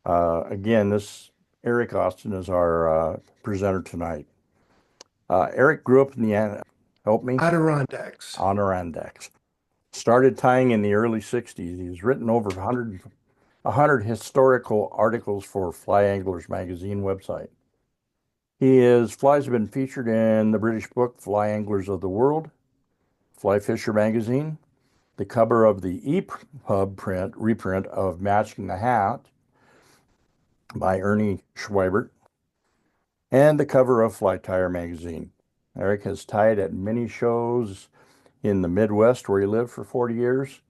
Again, this Eric Austin is our presenter tonight. Eric grew up in the, help me, Adirondacks. Adirondacks. Started tying in the early 60s. He's written over 100 historical articles for Fly Anglers magazine website. His flies have been featured in the British book Fly Anglers of the World, Fly Fisher magazine, the cover of the EPUB reprint of Matching the Hat by Ernie Schweibert, and the cover of Fly Tyer magazine. Eric has tied at many shows in the Midwest where he lived for 40 years,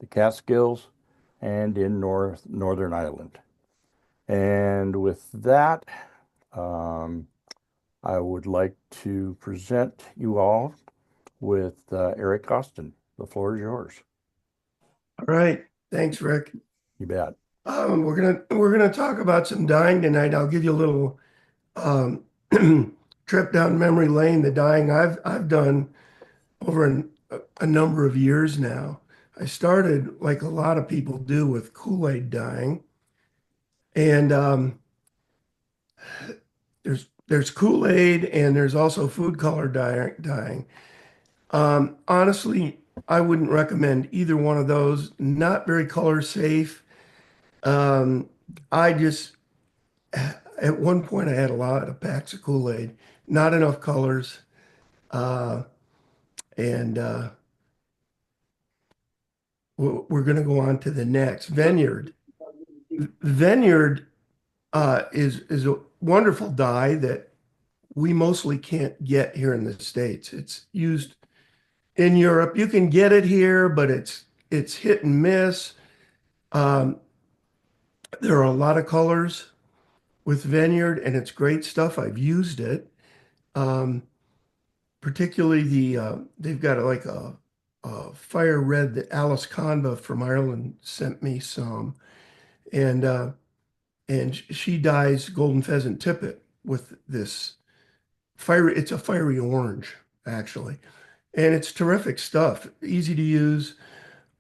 the Catskills, and in Northern Ireland. And with that, um, I would like to present you all with Eric Austin. The floor is yours. All right. Thanks, Rick. You bet. We're gonna talk about some dyeing tonight. I'll give you a little um, trip down memory lane. The dyeing I've done over a number of years now. I started like a lot of people do with Kool-Aid dyeing, and there's Kool-Aid and there's also food color dyeing. Honestly, I wouldn't recommend either one of those. Not very color safe. Um, I just, at one point, I had a lot of packs of Kool-Aid, not enough colors. Uh, and we're going to go on to the next Vineyard. Vineyard is a wonderful dye that we mostly can't get here in the States. It's used in Europe. You can get it here, but it's hit and miss. Um, there are a lot of colors with Vineyard, and it's great stuff. I've used it. Um, Particularly they've got a fire red that Alice Conva from Ireland sent me some, and she dyes golden pheasant tippet with this fire. It's a fiery orange actually, and it's terrific stuff. Easy to use,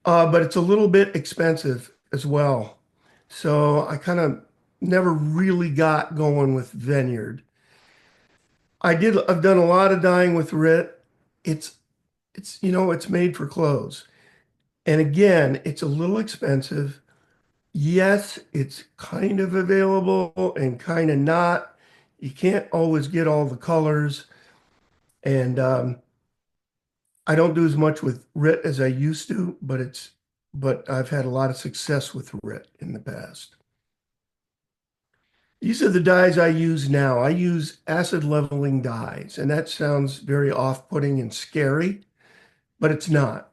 but it's a little bit expensive as well. So I kind of never really got going with Vineyard. I've done a lot of dyeing with RIT. It's it's made for clothes. And again, it's a little expensive. Yes, it's kind of available and kind of not. You can't always get all the colors. And I don't do as much with RIT as I used to, but I've had a lot of success with RIT in the past. These are the dyes I use now. I use acid leveling dyes, and that sounds very off-putting and scary, but it's not.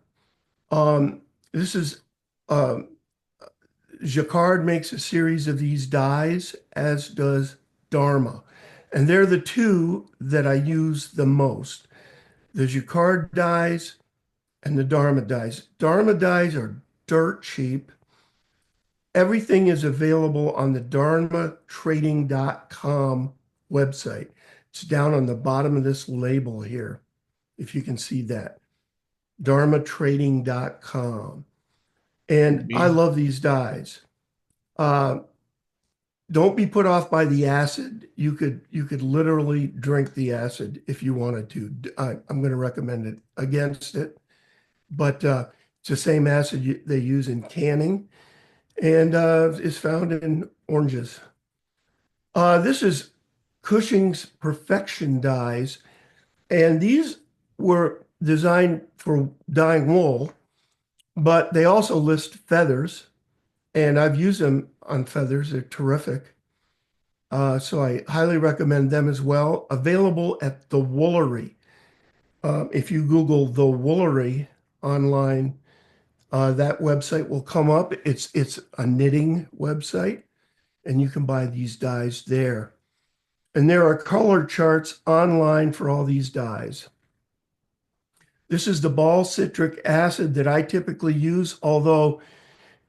This is um, Jacquard makes a series of these dyes, as does Dharma. And they're the two that I use the most. The Jacquard dyes and the Dharma dyes. Dharma dyes are dirt cheap. Everything is available on the dharmatrading.com website. It's down on the bottom of this label here, if you can see that. dharmatrading.com. And I love these dyes. Uh, don't be put off by the acid. You could literally drink the acid if you wanted to. I'm going to recommend it against it, but it's the same acid they use in canning and is found in oranges. This is Cushing's Perfection dyes, and these were designed for dyeing wool, but they also list feathers, and I've used them on feathers. They're terrific. So I highly recommend them as well. Available at the Woolery. If you Google the Woolery online, that website will come up. It's a knitting website, and you can buy these dyes there. And there are color charts online for all these dyes. This is the ball citric acid that I typically use, although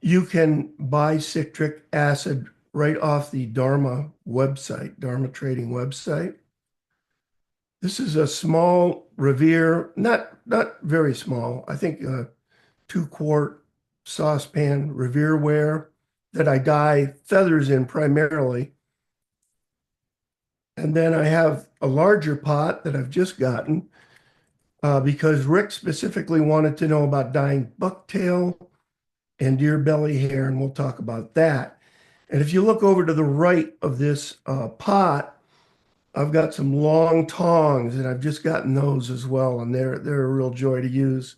you can buy citric acid right off the Dharma website, Dharma Trading website. This is a small Revere, not very small. I think a 2-quart saucepan Revere ware. that I dye feathers in primarily. And then I have a larger pot that I've just gotten because Rick specifically wanted to know about dyeing bucktail and deer belly hair, and we'll talk about that. And if you look over to the right of this pot, I've got some long tongs, and I've just gotten those as well, and they're a real joy to use.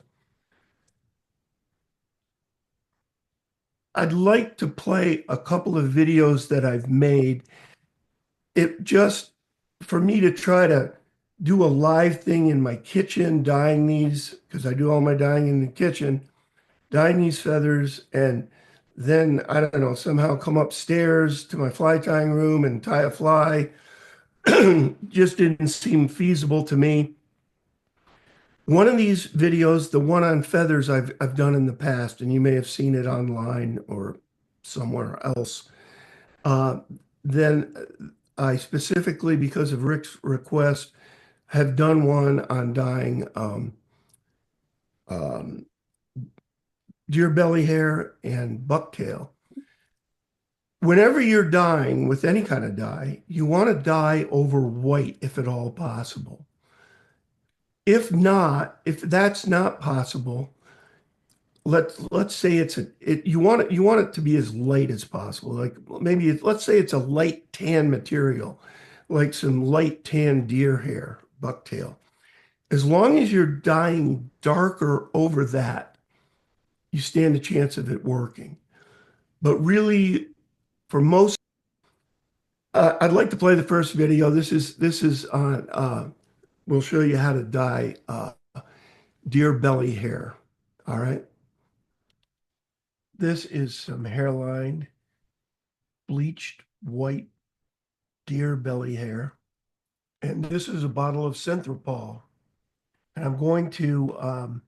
I'd like to play a couple of videos that I've made. It just for me to try to do a live thing in my kitchen, dyeing these, because I do all my dyeing in the kitchen, dyeing these feathers, and then I don't know, somehow come upstairs to my fly tying room and tie a fly. Just didn't seem feasible to me. One of these videos, the one on feathers, I've done in the past, and you may have seen it online or somewhere else. Uh, then I specifically, because of Rick's request, have done one on dyeing um, deer belly hair and bucktail. Whenever you're dyeing with any kind of dye, you want to dye over white if at all possible. If not, if that's not possible, let's say you want it to be as light as possible. Like maybe let's say it's a light tan material, like some light tan deer hair, bucktail. As long as you're dyeing darker over that, you stand a chance of it working. But really, for most, I'd like to play the first video. This is on. We'll show you how to dye deer belly hair. All right. This is some hairline bleached white deer belly hair, and this is a bottle of Synthropol. And I'm going to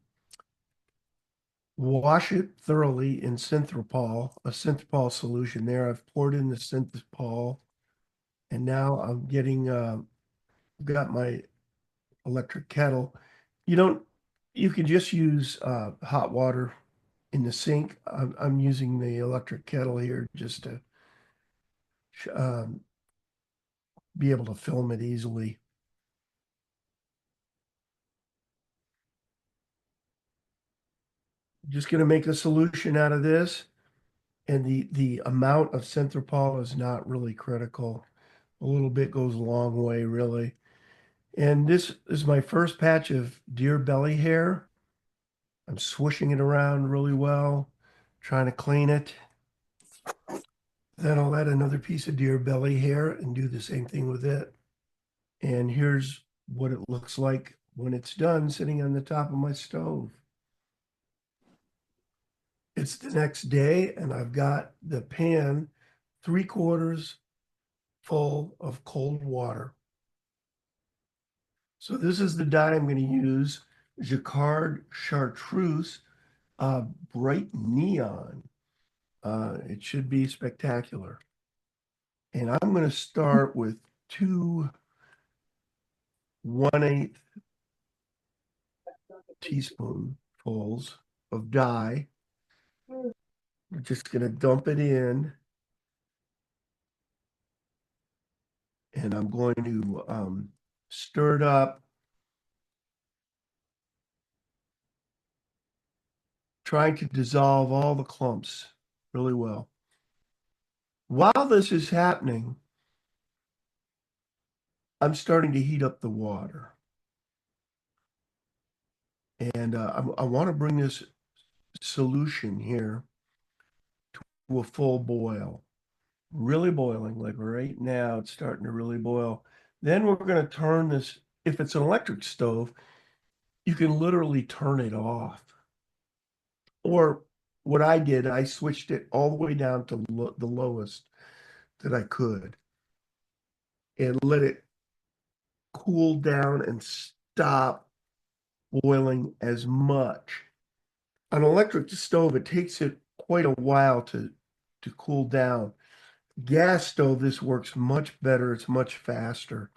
wash it thoroughly in Synthropol, a Synthropol solution there. I've poured in the Synthropol, and now I'm getting got my electric kettle. You don't, you can just use hot water in the sink. I'm using the electric kettle here just to um, be able to film it easily. Just going to make a solution out of this. And the amount of Synthropol is not really critical. A little bit goes a long way, really. And this is my first patch of deer belly hair. I'm swishing it around really well, trying to clean it. Then I'll add another piece of deer belly hair and do the same thing with it. And here's what it looks like when it's done sitting on the top of my stove. It's the next day, and I've got the pan 3/4 full of cold water. So this is the dye I'm going to use, Jacquard Chartreuse Bright Neon. It should be spectacular. And I'm going to start with 2 1/8 teaspoonfuls of dye. We're just going to dump it in. And I'm going to stir it up, trying to dissolve all the clumps really well. While this is happening, I'm starting to heat up the water. And I want to bring this solution here to a full boil, really boiling, like right now, it's starting to really boil. Then we're going to turn this, if it's an electric stove, you can literally turn it off. Or what I did, I switched it all the way down to the lowest that I could and let it cool down and stop boiling as much. An electric stove, it takes it quite a while to cool down. Gas stove, this works much better. It's much faster.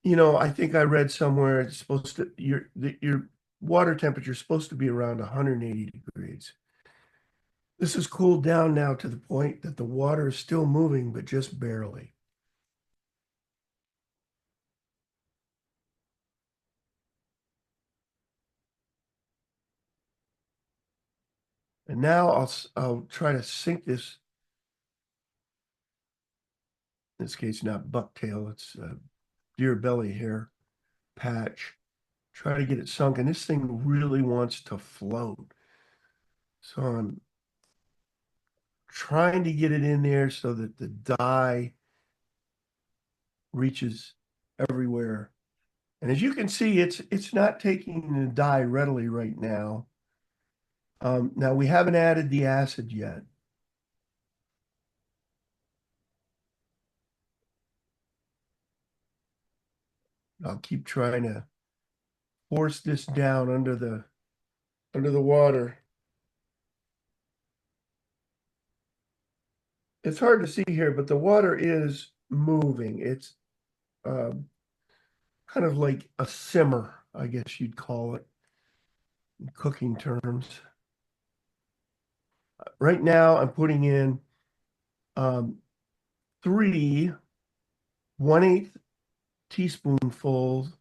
You know, I think I read somewhere it's supposed to your water temperature is supposed to be around 180 degrees. This has cooled down now to the point that the water is still moving, but just barely. And now I'll try to sink this, in this case, not bucktail, it's deer belly hair patch. Try to get it sunk, and this thing really wants to float. So I'm trying to get it in there so that the dye reaches everywhere. And as you can see, it's not taking the dye readily right now. Now we haven't added the acid yet. I'll keep trying to force this down under the water. It's hard to see here, but the water is moving. It's um, kind of like a simmer, I guess you'd call it in cooking terms. Right now, I'm putting in um, 3 1/8 teaspoonfuls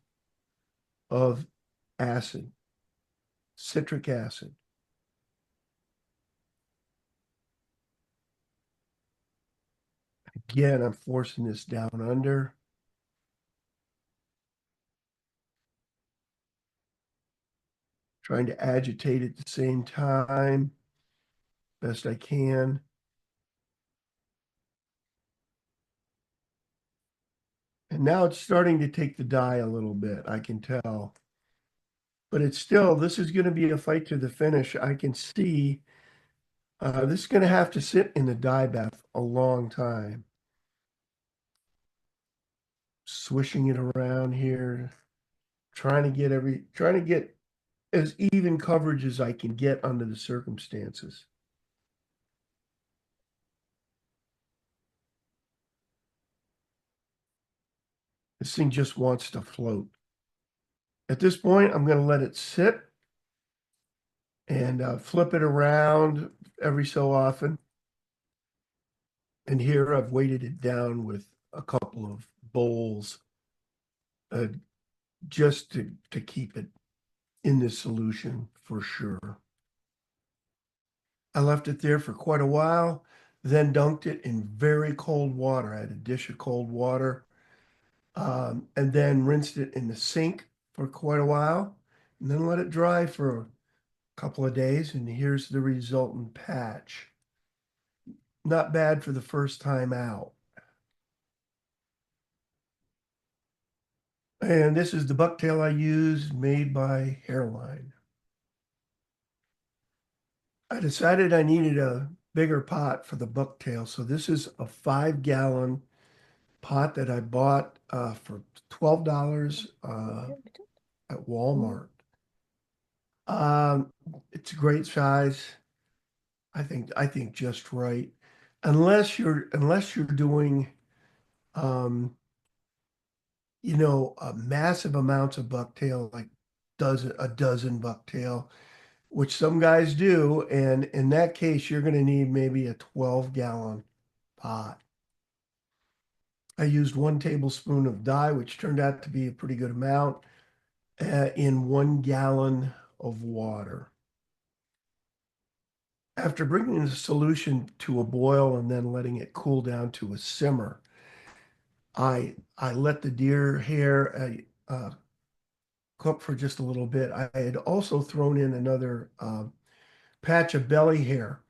of acid, citric acid. Again, I'm forcing this down under. Trying to agitate at the same time, best I can. And now it's starting to take the dye a little bit, I can tell. But it's still, this is going to be a fight to the finish. I can see this is going to have to sit in the dye bath a long time. Swishing it around here, trying to get as even coverage as I can get under the circumstances. This thing just wants to float. At this point, I'm going to let it sit and flip it around every so often. And here I've weighted it down with a couple of bowls uh, just to keep it in the solution for sure. I left it there for quite a while, then dunked it in very cold water. I had a dish of cold water, and then rinsed it in the sink for quite a while, and then let it dry for a couple of days. And here's the resultant patch. Not bad for the first time out. And this is the bucktail I used, made by Hairline. I decided I needed a bigger pot for the bucktail, so this is a 5-gallon pot that I bought for $12 at Walmart. It's a great size. I think just right. Unless you're doing massive amounts of bucktail, like a dozen bucktail, which some guys do, and in that case, you're going to need maybe a 12-gallon pot. I used 1 tablespoon of dye, which turned out to be a pretty good amount, in 1 gallon of water. After bringing the solution to a boil and then letting it cool down to a simmer, I let the deer hair cook for just a little bit. I had also thrown in another patch of belly hair.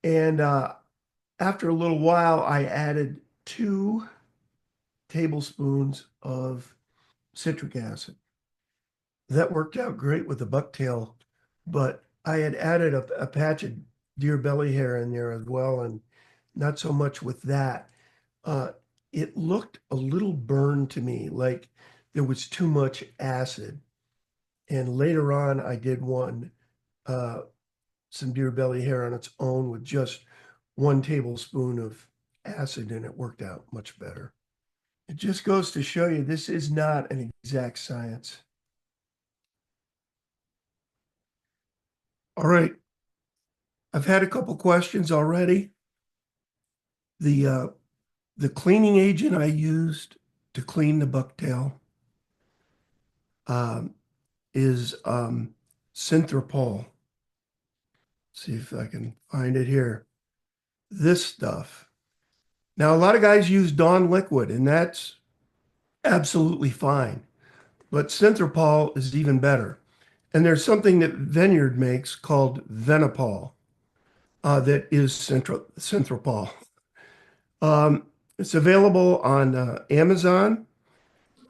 And after a little while, I added 2 tablespoons of citric acid. That worked out great with the bucktail, but I had added a patch of deer belly hair in there as well, and not so much with that. Uh, it looked a little burned to me, like there was too much acid. And later on, I did uh, some deer belly hair on its own with just 1 tablespoon of acid, and it worked out much better. It just goes to show you this is not an exact science. All right. I've had a couple questions already. The uh, the cleaning agent I used to clean the bucktail um, is Synthropol. See if I can find it here. This stuff. Now, a lot of guys use Dawn liquid, and that's absolutely fine. But Synthropol is even better. And there's something that Vineyard makes called Venipol that is Synthropol. It's available on Amazon,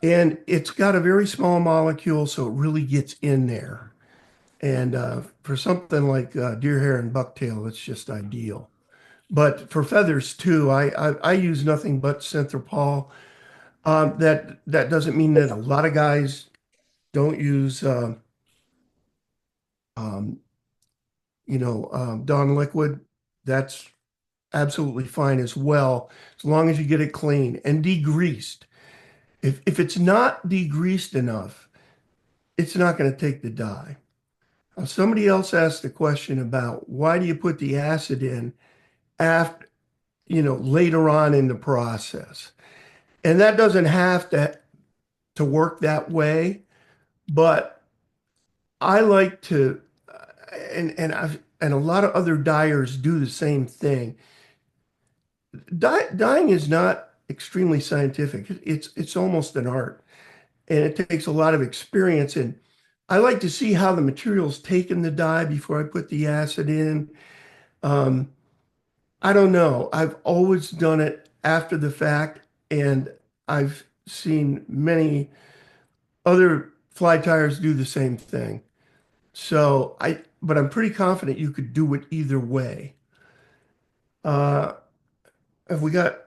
and it's got a very small molecule, so it really gets in there. And for something like deer hair and bucktail, it's just ideal. But for feathers too, I use nothing but Synthropol. That doesn't mean that a lot of guys don't use um, Dawn liquid. That's absolutely fine as well, as long as you get it clean and degreased. If it's not degreased enough, it's not going to take the dye. Somebody else asked the question about why do you put the acid in after, later on in the process? And that doesn't have to work that way, but I like to, and a lot of other dyers do the same thing. Dyeing is not extremely scientific. It's almost an art, and it takes a lot of experience. And I like to see how the material's taken the dye before I put the acid in. Um, I don't know. I've always done it after the fact, and I've seen many other fly tyers do the same thing. But I'm pretty confident you could do it either way. Uh, have we got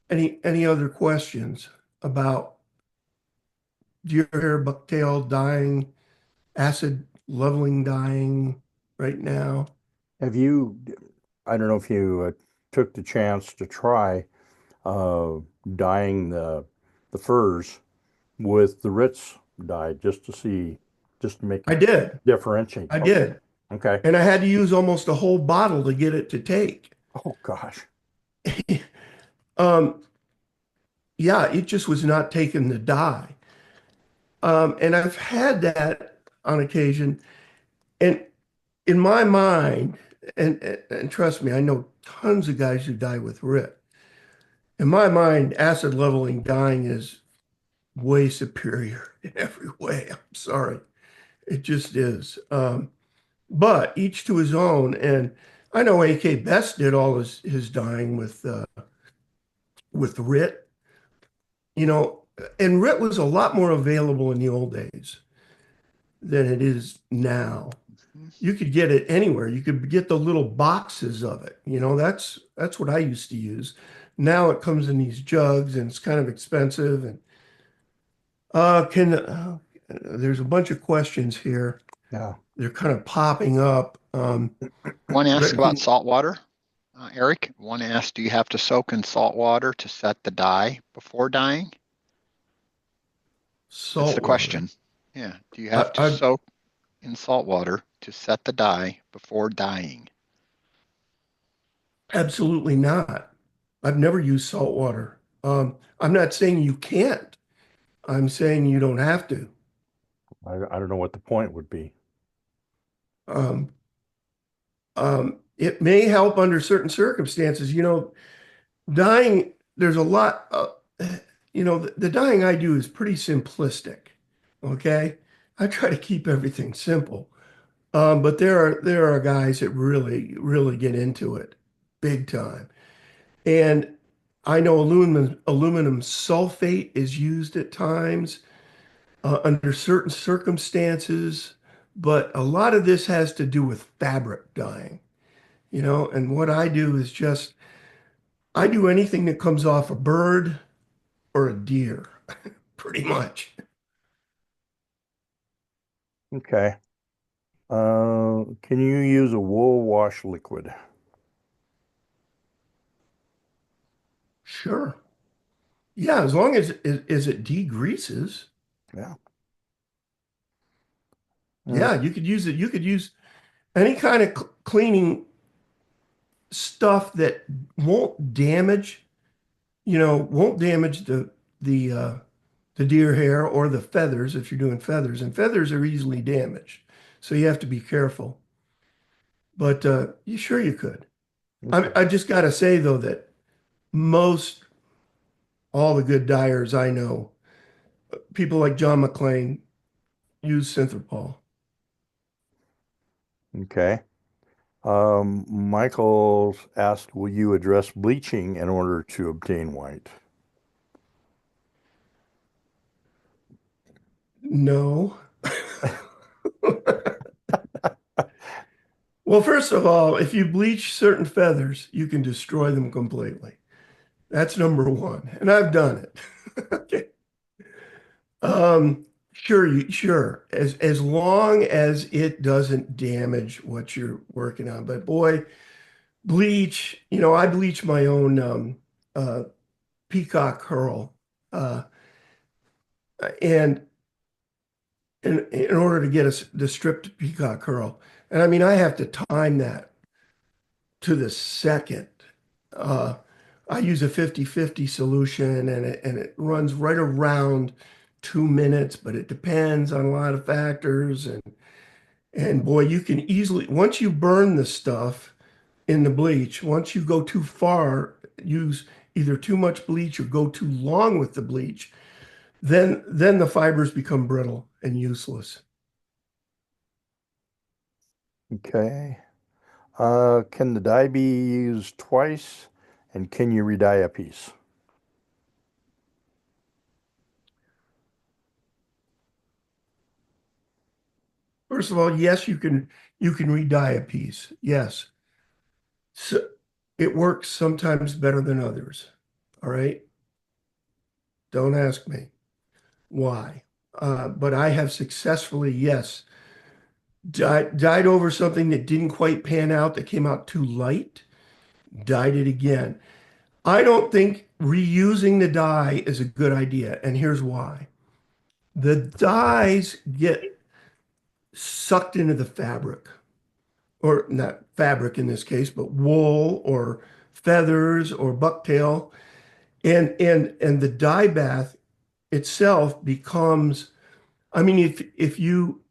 any other questions about deer hair, bucktail dyeing, acid leveling dyeing right now? Have you, I don't know if you took the chance to try uh, dyeing the furs with the Ritz dye just to see, just to make I it did. differentiate. I Okay. did. Okay. And I had to use almost a whole bottle to get it to take. Oh gosh. Um, yeah, it just was not taking the dye. And I've had that on occasion. And in my mind, and trust me, I know tons of guys who die with RIT. In my mind, acid leveling dyeing is way superior in every way. I'm sorry. It just is. But each to his own. And I know AK Best did all his dyeing with RIT, you know, and RIT was a lot more available in the old days than it is now. You could get it anywhere. You could get the little boxes of it. That's what I used to use. Now it comes in these jugs and it's kind of expensive. And can there's a bunch of questions here. Yeah. They're kind of popping up. One asked Rick, about salt water. Eric, one asked, do you have to soak in salt water to set the dye before dyeing? That's the salt water. question. Yeah. Do you I, have to I soak in salt water to set the dye before dyeing? absolutely not. I've never used salt water. I'm not saying you can't. I'm saying you don't have to. I don't know what the point would be. Um, it may help under certain circumstances. Dyeing, there's a lot, the dyeing I do is pretty simplistic. Okay. I try to keep everything simple. But there are guys that really, really get into it big time. And I know aluminum sulfate is used at times under certain circumstances, but a lot of this has to do with fabric dyeing, and what I do is just I do anything that comes off a bird or a deer, pretty much. Okay. Can you use a wool wash liquid? Sure. Yeah, as long as it Yeah. yeah, you could use it. You could use. any kind of cleaning stuff that won't damage, won't damage the uh, the deer hair or the feathers if you're doing feathers, and feathers are easily damaged, so you have to be careful. But you sure you could. Okay. I just got to say though that most all the good dyers I know, people like John McClane, use synthropol. Okay. Michael asked, will you address bleaching in order to obtain white? No. Well, first of all, if you bleach certain feathers, you can destroy them completely. That's number one, and I've done it. Okay. Sure, as long as it doesn't damage what you're working on. But boy, bleach, I bleach my own uh, peacock curl, uh, and in order to get the stripped peacock curl, and I mean I have to time that to the second. Uh, I use a 50-50 solution and it runs right around 2 minutes, but it depends on a lot of factors. And boy, you can easily, once you burn the stuff in the bleach, once you go too far, use either too much bleach or go too long with the bleach, then the fibers become brittle and useless. Okay. Can the dye be used twice? And can you re-dye a piece? First of all, yes, you can re-dye a piece. Yes. So it works sometimes better than others. All right. Don't ask me why. But I have successfully, yes, dyed over something that didn't quite pan out, that came out too light, dyed it again. I don't think reusing the dye is a good idea. And here's why. The dyes get sucked into the fabric, or not fabric in this case, but wool or feathers or bucktail. And the dye bath itself becomes, I mean, if you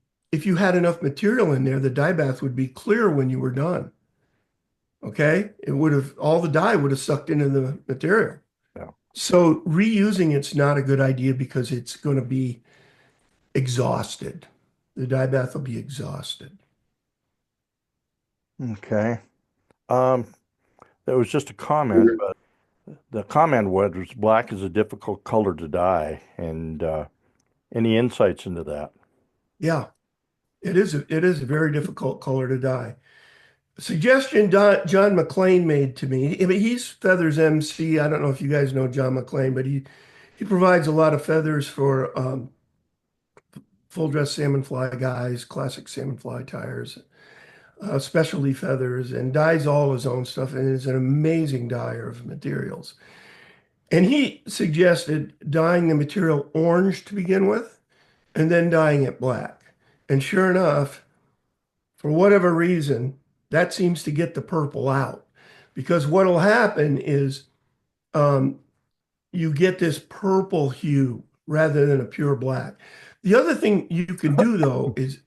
had enough material in there, the dye bath would be clear when you were done. Okay? It would have, all the dye would have sucked into the material. Yeah. So reusing it's not a good idea because it's going to be exhausted. The dye bath will be exhausted. Okay. Um, that was just a comment, but the comment was black is a difficult color to dye. And any insights into that? Yeah, it is a very difficult color to dye. Suggestion John McClane made to me. I mean, he's Feathers MC. I don't know if you guys know John McClane, but he provides a lot of feathers for full dress salmon fly guys, classic salmon fly tires, specialty feathers, and dyes all his own stuff, and is an amazing dyer of materials. And he suggested dyeing the material orange to begin with, and then dyeing it black. And sure enough, for whatever reason, that seems to get the purple out. Because what'll happen is um, you get this purple hue rather than a pure black. The other thing you can do though is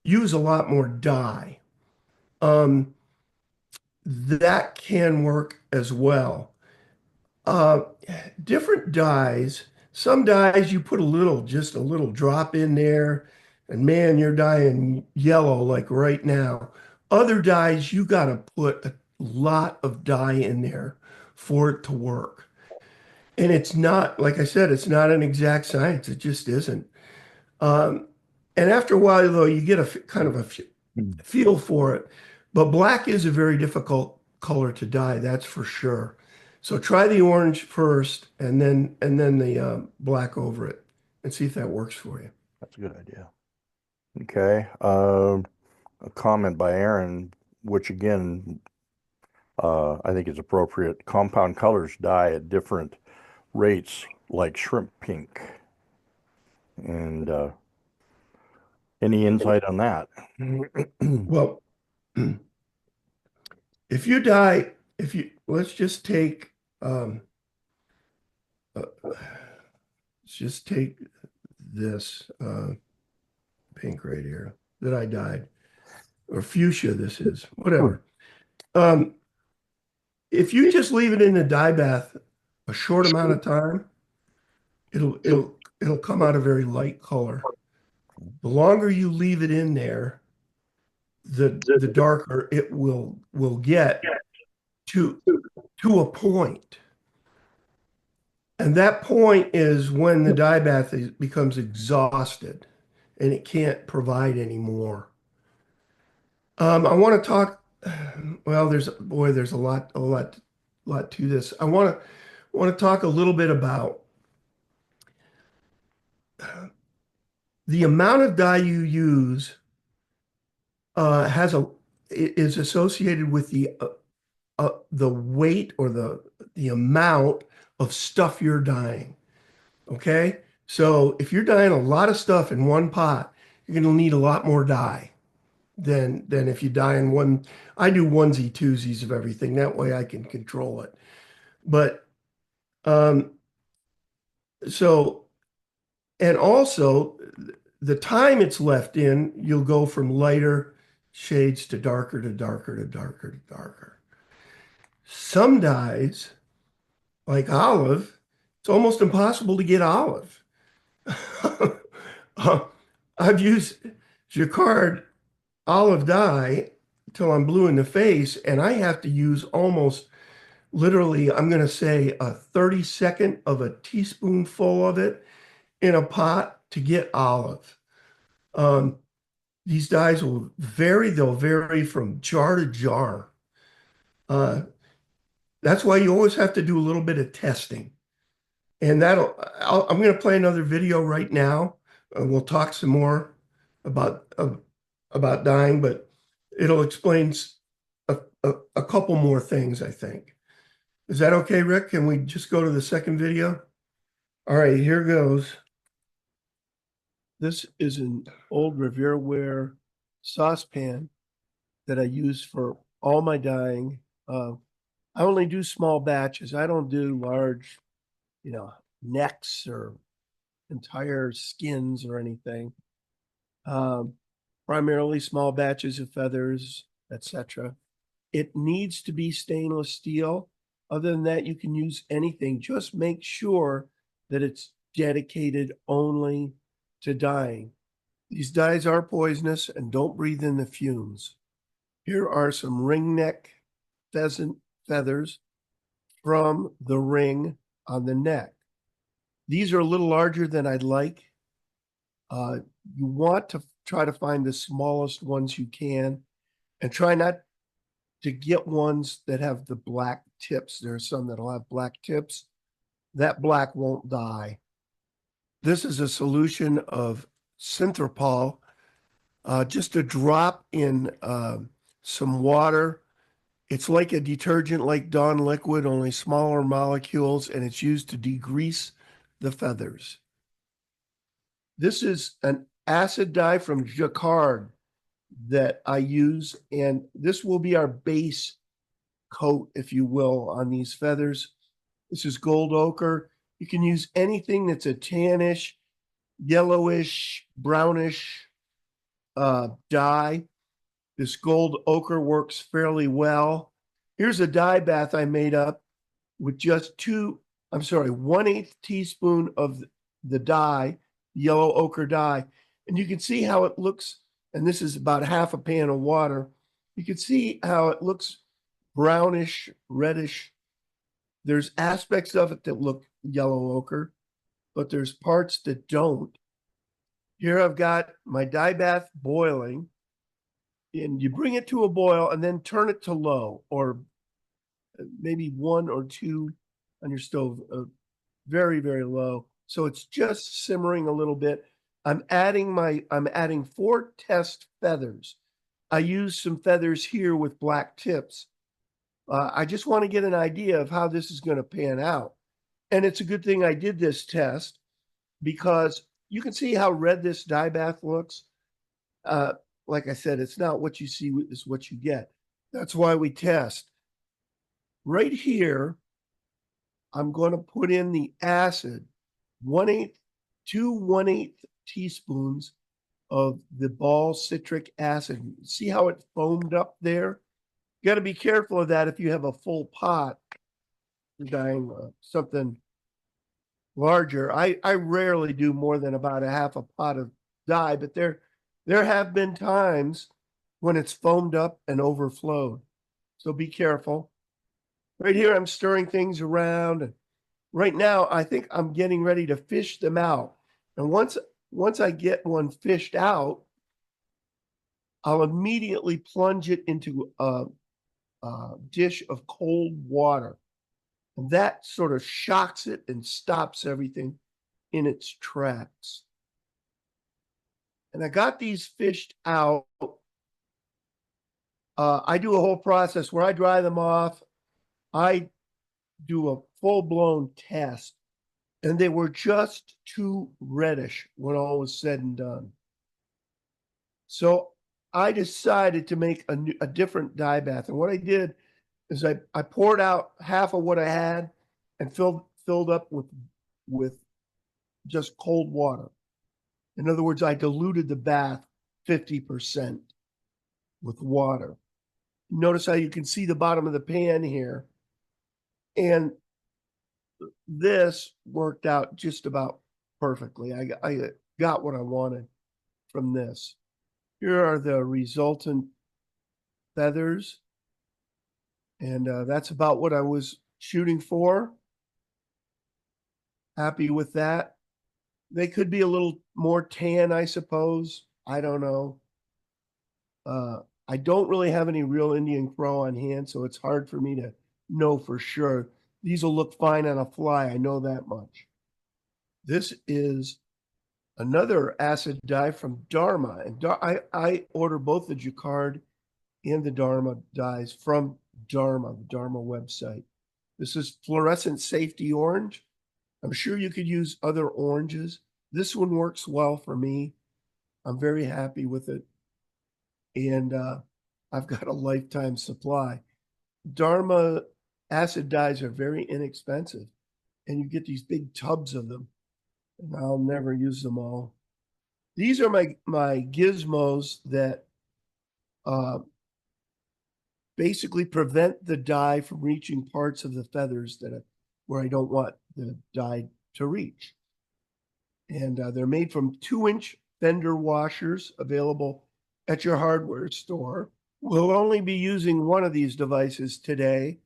use a lot more dye. Um, that can work as well. Uh, Different dyes. Some dyes you put just a little drop in there, and man, you're dyeing yellow like right now. Other dyes, you got to put a lot of dye in there for it to work. And it's not, like I said, it's not an exact science. It just isn't. Um, and after a while, though, you get a kind of a feel for it. But black is a very difficult color to dye, that's for sure. So try the orange first, and then the black over it, and see if that works for you. That's a good idea. Okay. A comment by Aaron, which again, I think is appropriate. Compound colors dye at different rates, like shrimp pink. And any insight on that? Well, If you dye, let's just take, let's just take this pink right here that I dyed, or fuchsia this is, whatever. If you just leave it in the dye bath a short amount of time, it'll come out a very light color. The longer you leave it in there, the darker it will get to a point. And that point is when the dye bath becomes exhausted and it can't provide anymore. I want to talk. Well, there's a lot to this. I want to talk a little bit about the amount of dye you use is associated with the weight or the amount of stuff you're dyeing. Okay, so if you're dyeing a lot of stuff in one pot, you're going to need a lot more dye than if you dye in one. I do onesie twosies of everything. That way I can control it. But so, and also the time it's left in, you'll go from lighter shades to darker to darker to darker to darker. Some dyes, like olive, it's almost impossible to get olive. I've used Jacquard olive dye till I'm blue in the face, and I have to use almost literally, I'm going to say a 32nd of a teaspoonful of it in a pot to get olive. These dyes will vary. They'll vary from jar to jar. That's why you always have to do a little bit of testing. And I'm going to play another video right now. We'll talk some more about dyeing, but it'll explain a couple more things, I think. Is that okay, Rick? Can we just go to the second video? All right, here goes. This is an old Revere ware saucepan that I use for all my dyeing. I only do small batches. I don't do large, necks or entire skins or anything. Primarily small batches of feathers, etc. It needs to be stainless steel. Other than that, you can use anything. Just make sure that it's dedicated only to dyeing. These dyes are poisonous and don't breathe in the fumes. Here are some ringneck pheasant feathers from the ring on the neck. These are a little larger than I'd like. You want to try to find the smallest ones you can and try not to get ones that have the black tips. There are some that'll have black tips. That black won't dye. This is a solution of synthropol, just a drop in some water. It's like a detergent like Dawn liquid, only smaller molecules, and it's used to degrease the feathers. This is an acid dye from Jacquard that I use, and this will be our base coat, if you will, on these feathers. This is gold ochre. You can use anything that's a tannish, yellowish, brownish dye. This gold ochre works fairly well. Here's a dye bath I made up with just 1/8 teaspoon of the dye, yellow ochre dye. And you can see how it looks, and this is about half a pan of water. You can see how it looks brownish, reddish. There's aspects of it that look yellow ochre, but there's parts that don't. Here I've got my dye bath boiling, and you bring it to a boil and then turn it to low, or maybe 1 or 2 on your stove, very, very low. So it's just simmering a little bit. I'm adding 4 test feathers. I use some feathers here with black tips. I just want to get an idea of how this is going to pan out. And it's a good thing I did this test because you can see how red this dye bath looks. like I said, it's not what you see is what you get. That's why we test. Right here, I'm going to put in the acid, 1/8, 1/8 teaspoons of the ball citric acid. See how it foamed up there? You got to be careful of that if you have a full pot. You're dying something larger. I rarely do more than about a half a pot of dye, but there have been times when it's foamed up and overflowed. So be careful. Right here, I'm stirring things around. And right now, I think I'm getting ready to fish them out. And once I get one fished out, I'll immediately plunge it into a dish of cold water. And that sort of shocks it and stops everything in its tracks. And I got these fished out. I do a whole process where I dry them off. I do a full-blown test, and they were just too reddish when all was said and done. So I decided to make a different dye bath. And what I did is I poured out half of what I had and filled up with just cold water. In other words, I diluted the bath 50% with water. Notice how you can see the bottom of the pan here. And this worked out just about perfectly. I got what I wanted from this. Here are the resultant feathers. And that's about what I was shooting for. Happy with that. They could be a little more tan, I suppose. I don't know. I don't really have any real Indian crow on hand, so it's hard for me to know for sure. These will look fine on a fly. I know that much. This is another acid dye from Dharma. And I order both the Jacquard and the Dharma dyes from Dharma, the Dharma website. This is fluorescent safety orange. I'm sure you could use other oranges. This one works well for me. I'm very happy with it. And I've got a lifetime supply. Dharma acid dyes are very inexpensive, and you get these big tubs of them, and I'll never use them all. These are my gizmos that basically prevent the dye from reaching parts of the feathers where I don't want the dye to reach. And they're made from 2-inch fender washers available at your hardware store. We'll only be using one of these devices today,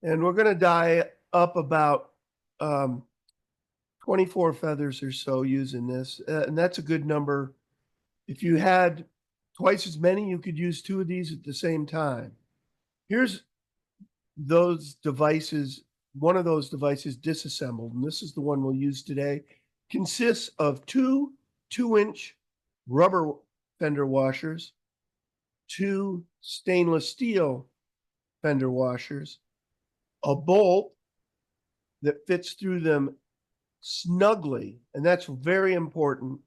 and we're going to dye up about 24 feathers or so using this, and that's a good number. If you had twice as many, you could use 2 of these at the same time. Here's those devices, one of those devices disassembled, and this is the one we'll use today. Consists of 2 2-inch rubber fender washers, 2 stainless steel fender washers, a bolt that fits through them snugly, and that's very important,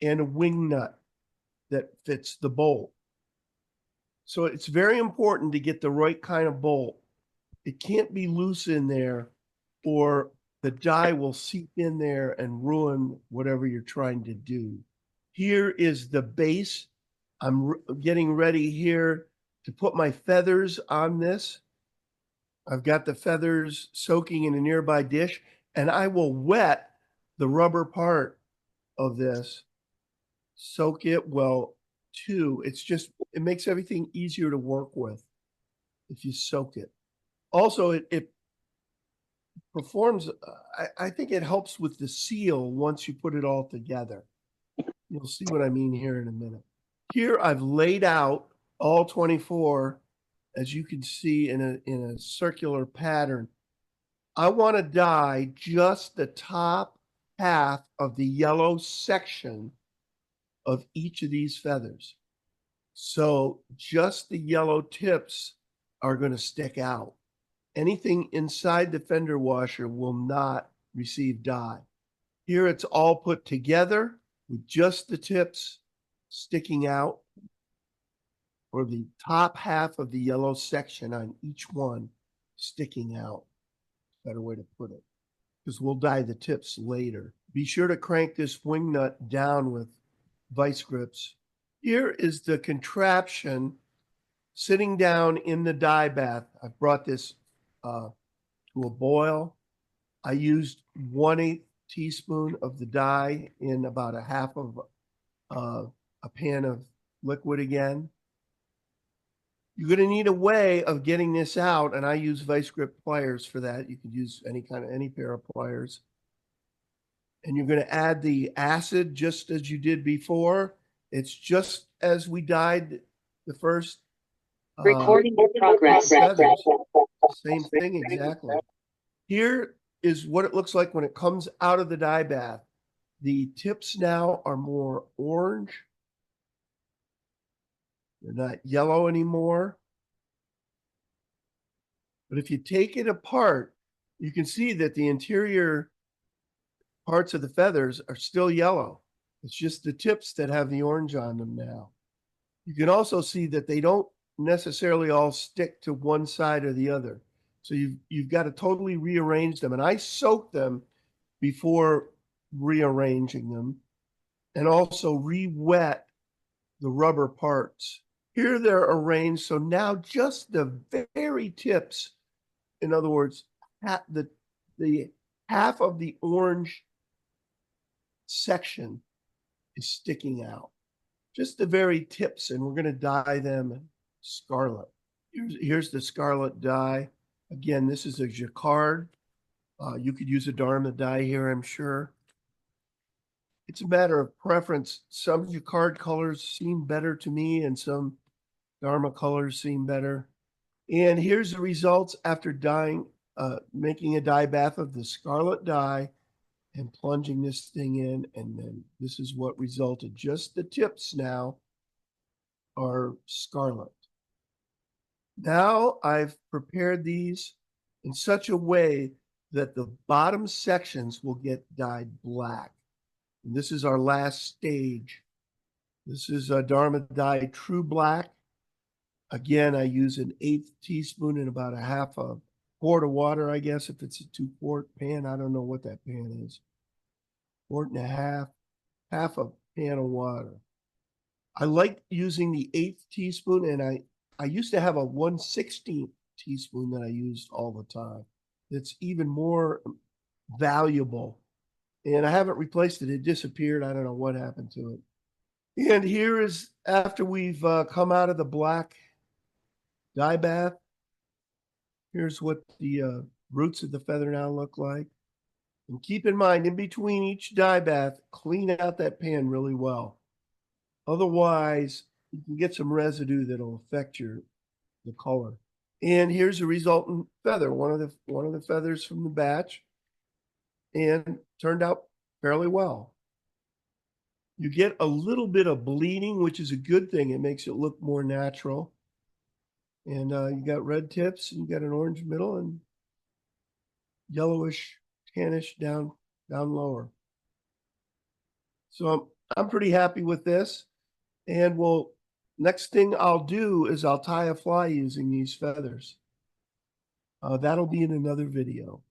and a wing nut that fits the bolt. So it's very important to get the right kind of bolt. It can't be loose in there, or the dye will seep in there and ruin whatever you're trying to do. Here is the base. I'm getting ready here to put my feathers on this. I've got the feathers soaking in a nearby dish, and I will wet the rubber part of this. Soak it well too. It makes everything easier to work with if you soak it. Also, it performs, I think it helps with the seal once you put it all together. You'll see what I mean here in a minute. Here I've laid out all 24, as you can see, in a circular pattern. I want to dye just the top half of the yellow section of each of these feathers. So just the yellow tips are going to stick out. Anything inside the fender washer will not receive dye. Here it's all put together with just the tips sticking out. or the top half of the yellow section on each one sticking out. Better way to put it, because we'll dye the tips later. Be sure to crank this wing nut down with vice grips. Here is the contraption sitting down in the dye bath. I've brought this to a boil. I used 1/8 teaspoon of the dye in about a half of a pan of liquid again. You're going to need a way of getting this out, and I use vice grip pliers for that. You could use any pair of pliers. And you're going to add the acid just as you did before. It's just as we dyed the first Recording in progress. feathers. Same thing exactly. Here is what it looks like when it comes out of the dye bath. The tips now are more orange. They're not yellow anymore. But if you take it apart, you can see that the interior parts of the feathers are still yellow. It's just the tips that have the orange on them now. You can also see that they don't necessarily all stick to one side or the other. So you've got to totally rearrange them. And I soak them before rearranging them, and also re-wet the rubber parts. Here they're arranged, so now just the very tips, in other words, the half of the orange section is sticking out. Just the very tips, and we're going to dye them scarlet. Here's the scarlet dye. Again, this is a jacquard. You could use a Dharma dye here, I'm sure. It's a matter of preference. Some jacquard colors seem better to me, and some Dharma colors seem better. And here's the results after dyeing, making a dye bath of the scarlet dye and plunging this thing in. And then this is what resulted. Just the tips now are scarlet. Now I've prepared these in such a way that the bottom sections will get dyed black. And this is our last stage. This is a Dharma dye True Black. Again, I use an 1/8 teaspoon and about a half a quart of water, I guess, if it's a 2-quart pan. I don't know what that pan is. Quart and a half a pan of water. I like using the 1/8 teaspoon, and I used to have a 1/16 teaspoon that I used all the time. It's even more valuable. And I haven't replaced it. It disappeared. I don't know what happened to it. And here is after we've come out of the black dye bath. Here's what the roots of the feather now look like. And keep in mind, in between each dye bath, clean out that pan really well. Otherwise, you can get some residue that'll affect the color. And here's the resultant feather, one of the feathers from the batch, and turned out fairly well. You get a little bit of bleeding, which is a good thing. It makes it look more natural. And you got red tips, and you got an orange middle, and yellowish, tannish down lower. So I'm pretty happy with this. And next thing I'll do is I'll tie a fly using these feathers. That'll be in another video.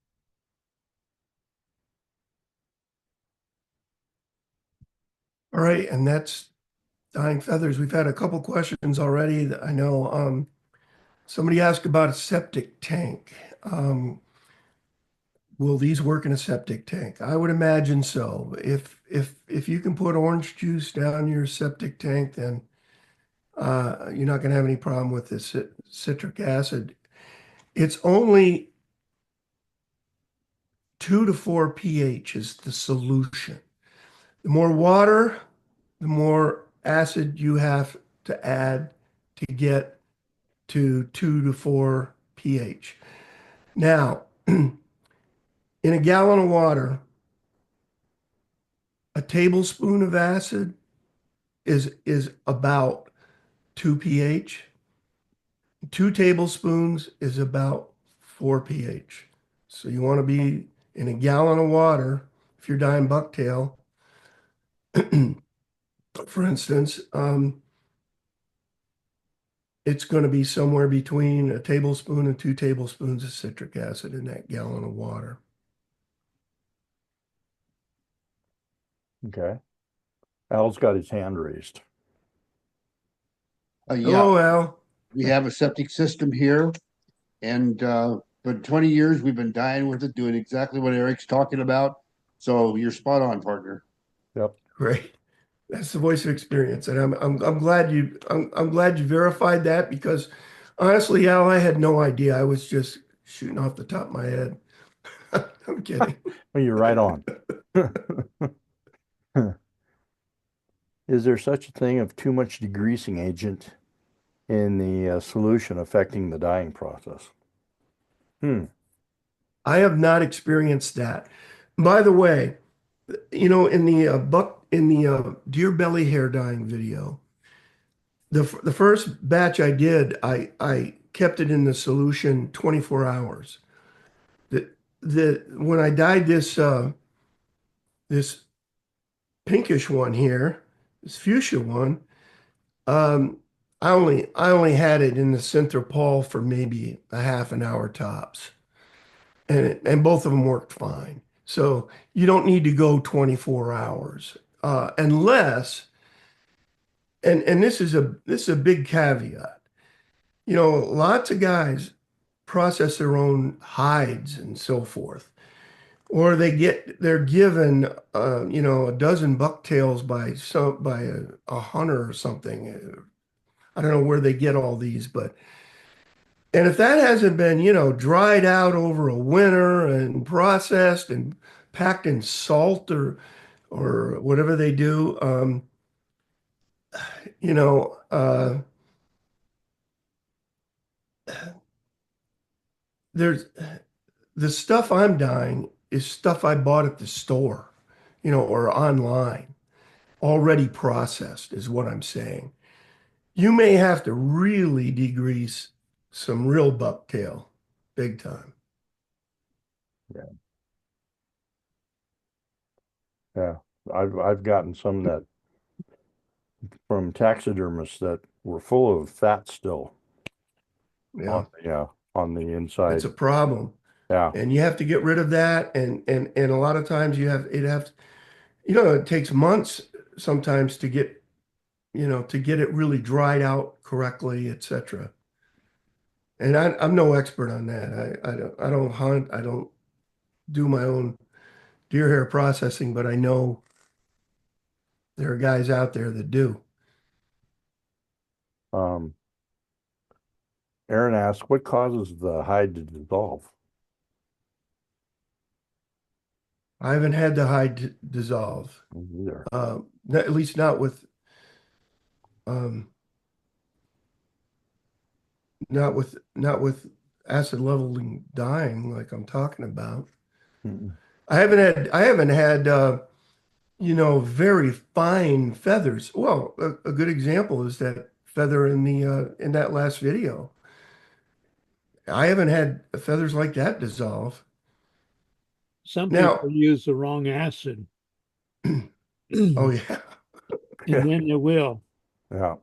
All right, and that's dyeing feathers. We've had a couple questions already that I know. Somebody asked about a septic tank. Will these work in a septic tank? I would imagine so. If you can put orange juice down your septic tank, then you're not going to have any problem with this citric acid. It's only 2 to 4 pH is the solution. The more water, the more acid you have to add to get to 2 to 4 pH. Now, in a gallon of water, a tablespoon of acid is about 2 pH. 2 tablespoons is about 4 pH. So you want to be in a gallon of water, if you're dyeing bucktail, for instance, it's going to be somewhere between a tablespoon and 2 tablespoons of citric acid in that gallon of water. Okay. Al's got his hand raised. Hello, Yeah, Al. we have a septic system here, and for 20 years we've been dying with it, doing exactly what Eric's talking about. So you're spot on, partner. Yep. Great. That's the voice of experience, and I'm glad I'm glad you verified that, because honestly, Al, I had no idea. I was just shooting off the top of my head. I'm kidding. Well, you're right on. Is there such a thing of too much degreasing agent in the solution affecting the dyeing process? I have not experienced that. By the way, in the deer belly hair dyeing video, the first batch I did, I kept it in the solution 24 hours. When I dyed this pinkish one here, this fuchsia one, I only had it in the center pole for maybe a half an hour tops, and both of them worked fine. So you don't need to go 24 hours unless, and this is a big caveat. Lots of guys process their own hides and so forth, or they're given a dozen bucktails by a hunter or something. I don't know where they get all these, and if that hasn't been dried out over a winter and processed and packed in salt or whatever they do, you know, uh, there's the stuff I'm dyeing is stuff I bought at the store, or online, already processed, is what I'm saying. You may have to really degrease some real bucktail, big time. Yeah. I've gotten some that from taxidermists that were full of fat still Yeah, on the it's inside. a problem, Yeah. and you have to get rid of that. And a lot of times it takes months sometimes to get it really dried out correctly, etc. And I'm no expert on that. I don't hunt. I don't do my own deer hair processing, but I know there are guys out there that do. Um, Aaron asked, what causes the hide to dissolve? I haven't had the hide dissolve, Either. at least um, not with acid leveling dyeing like I'm talking about. Mm-mm. I haven't had very fine feathers. Well, a good example is that feather in that last video. I haven't had feathers like that dissolve. Some Now, people use the wrong acid, oh and yeah, then it will. Yeah.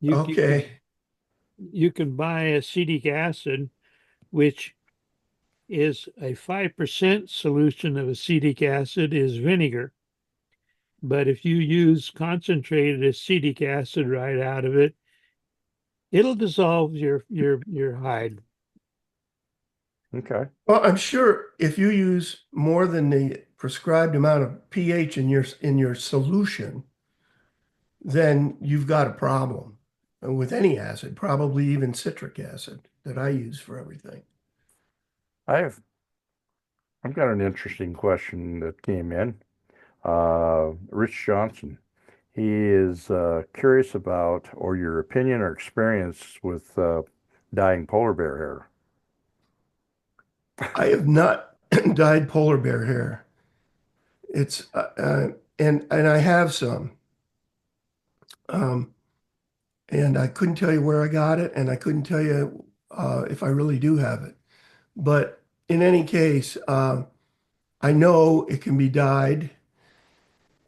okay. You can buy acetic acid, which is a 5% solution of acetic acid is vinegar. But if you use concentrated acetic acid right out of it, it'll dissolve your hide. Okay. Well, I'm sure if you use more than the prescribed amount of pH in your solution, then you've got a problem with any acid, probably even citric acid that I use for everything. I've got an interesting question that came in. Rich Johnson. He is curious about, or your opinion or experience with dyeing polar bear hair. I have not dyed polar bear hair. It's and I have some, and I couldn't tell you where I got it, and I couldn't tell you if I really do have it. But in any case, I know it can be dyed,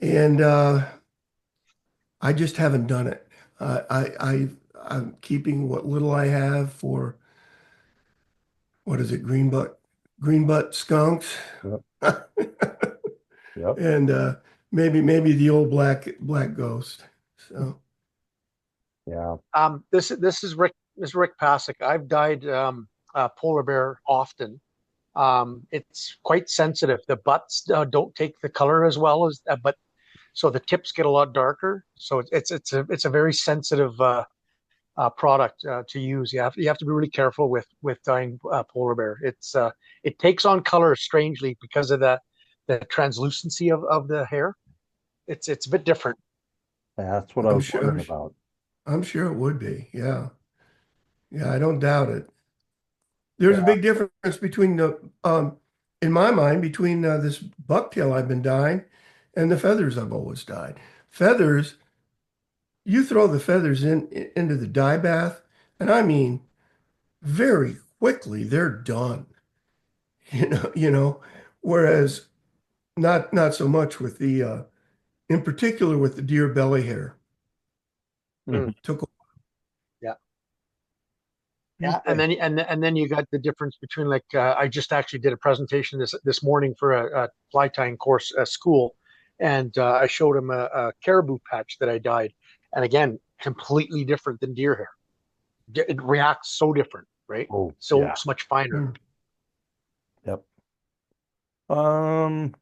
and I just haven't done it. I'm keeping what little I have for, what is it, green butt skunks. Yep. And maybe the old black ghost. So Yeah. This is Rick Pasick. I've dyed polar bear often. It's quite sensitive. The butts don't take the color as well as, but so the tips get a lot darker. So it's a very sensitive product to use. You have to be really careful with dyeing polar bear. It takes on color strangely because of the translucency of the hair. It's a bit different. That's what I I'm was sure wondering about. I'm sure it would be. Yeah. Yeah, I don't doubt it. There's a Yeah. big difference between in my mind, between this bucktail I've been dyeing and the feathers I've always dyed. Feathers, you throw the feathers into the dye bath, and I mean, very quickly they're done. Whereas not so much with the, in particular with the deer belly hair. Mhm. Took Yeah. Yeah, and then you got the difference between like I just actually did a presentation this morning for a fly tying course at school, and I showed him a caribou patch that I dyed, and again, completely different than deer hair. It reacts so different, right? Oh, So yeah. much finer. Yep. Um,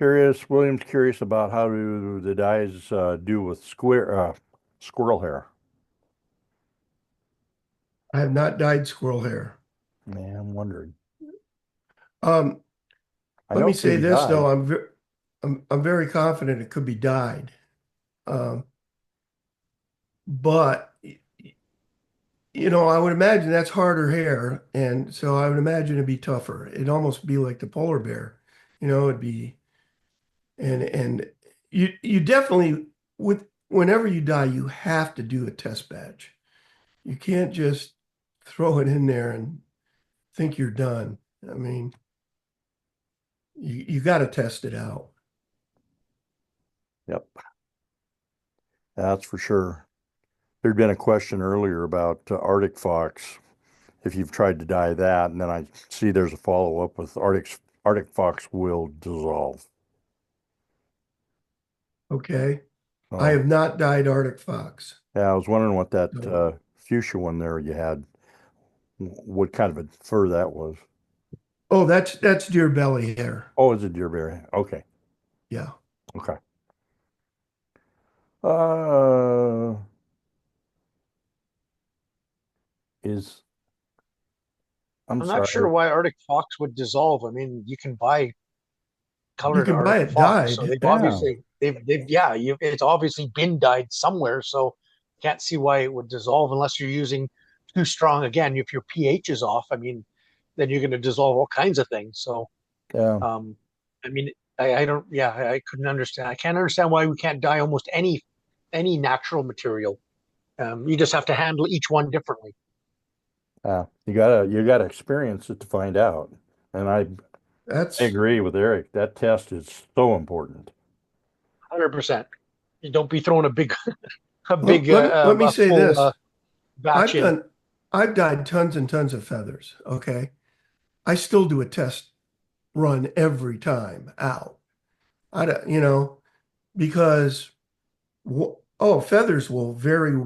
William's curious about how do the dyes do with squirrel hair. I have not dyed squirrel hair. Man, I'm wondering. Um, I Let know me it can say be this though, dyed. I'm very confident it could be dyed. Um, but I would imagine that's harder hair, and so I would imagine it'd be tougher. It'd almost be like the polar bear, it'd be and you definitely whenever you dye, you have to do a test batch. You can't just throw it in there and think you're done. I mean, you got to test it out. Yep, that's for sure. There'd been a question earlier about Arctic fox, if you've tried to dye that, and then I see there's a follow-up with Arctic fox will dissolve. Okay. I Oh, have not dyed Arctic fox. yeah, I was wondering what that So, fuchsia one there you had, what kind of a fur that was. oh, that's deer belly hair. Oh, it's a deer bear. Okay, Yeah. okay. Uh, is I'm I'm not sure sorry. why Arctic fox would dissolve. I mean, you can buy You colored can buy Arctic it fox, so dyed. they've Yeah, obviously they've yeah, it's obviously been dyed somewhere. So can't see why it would dissolve unless you're using too strong. Again, if your pH is off, I mean, then you're going to dissolve all kinds of things. So yeah, Um, I mean, I don't, yeah, I couldn't understand. I can't understand why we can't dye almost any natural material. You just have to handle each one differently. yeah. You gotta experience it to find out. And I That's agree with Eric. That test is so important. 100%. You don't be throwing a big, a let, big, let me let me a say full this. batch I've in. done I've dyed tons and tons of feathers. Okay. I still do a test run every time out. I don't, because feathers will vary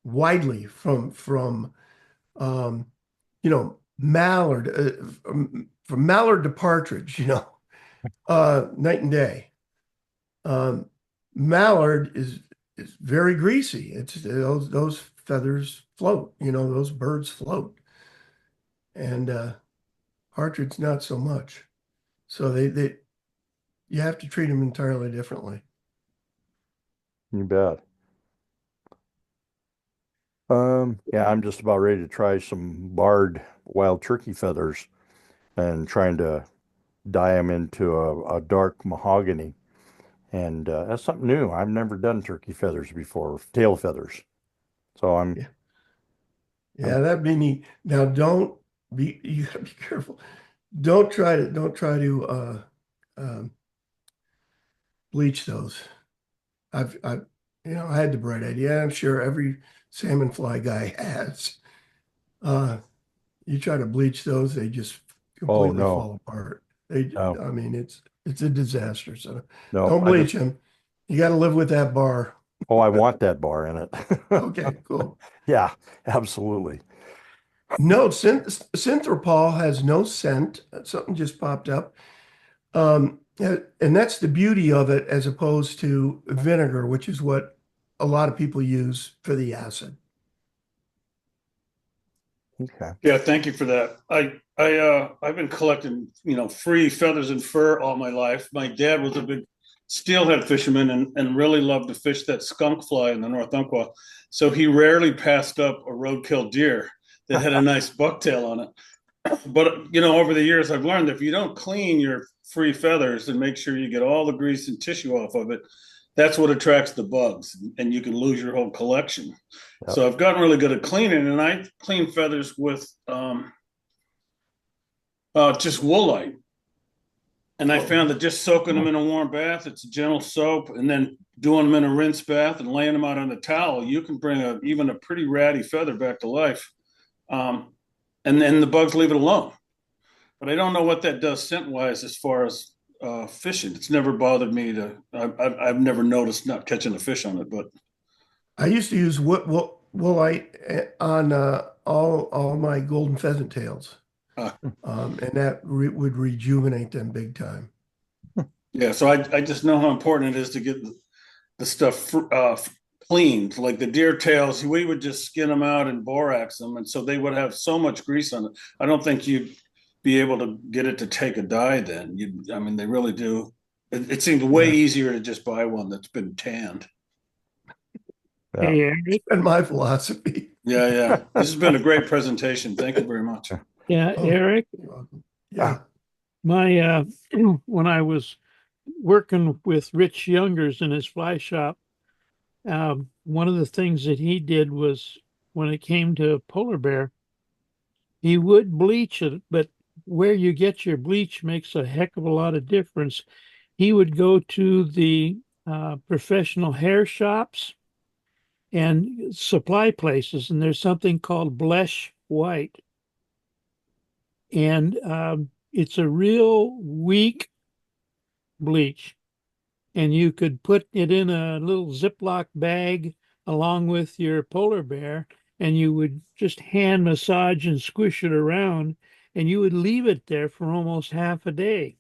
widely from um, mallard from mallard to partridge, night and day. Um, Mallard is very greasy. It's those feathers float, those birds float, and partridge not so much. So they you have to treat them entirely differently. You bet. Yeah, I'm just about ready to try some barred wild turkey feathers and trying to dye them into a dark mahogany. And that's something new. I've never done turkey feathers before, tail feathers. So I'm, Yeah, I'm yeah, that'd be neat. Now, don't be you gotta be careful. Don't try to bleach those. I've I had the bright idea. I'm sure every salmon fly guy has. You try to bleach those, they just Oh, completely no. fall apart. No, I mean, it's a disaster. So no. don't bleach them. You got to live with that bar. Oh, I want that bar in it. Okay, cool. Yeah, absolutely. No, synthropol has no scent. Something just popped up. And that's the beauty of it as opposed to vinegar, which is what a lot of people use for the acid. Okay. Yeah, thank you for that. I've been collecting, free feathers and fur all my life. My dad was a big steelhead fisherman and really loved to fish that skunk fly in the North Umpqua. So he rarely passed up a roadkill deer that had a nice bucktail on it. But over the years, I've learned if you don't clean your free feathers and make sure you get all the grease and tissue off of it, that's what attracts the bugs, and you can lose your whole collection. Yep. So I've gotten really good at cleaning, and I clean feathers with just woolite. And I found that just soaking them in a warm bath, it's a gentle soap, and then doing them in a rinse bath and laying them out on a towel, you can bring even a pretty ratty feather back to life. And then the bugs leave it alone. But I don't know what that does scent wise as far as fishing. It's never bothered me I've never noticed not catching a fish on it. But I used to use woolite on all my golden pheasant tails, and that would rejuvenate them big time. yeah, so I just know how important it is to get the stuff cleaned. Like the deer tails, we would just skin them out and borax them, and so they would have so much grease on it. I don't think you'd be able to get it to take a dye then. I mean, they really do. It seems way easier to just buy one that's been tanned. Yeah. Hey, Eric. And my philosophy. Yeah. This has been a great presentation. Thank you very much. Yeah, Oh. Eric, Yeah. my when I was working with Rich Youngers in his fly shop, one of the things that he did was when it came to polar bear, he would bleach it, but where you get your bleach makes a heck of a lot of difference. He would go to the professional hair shops and supply places, and there's something called Blesh White. And it's a real weak bleach. And you could put it in a little Ziploc bag along with your polar bear, and you would just hand massage and squish it around, and you would leave it there for almost half a day.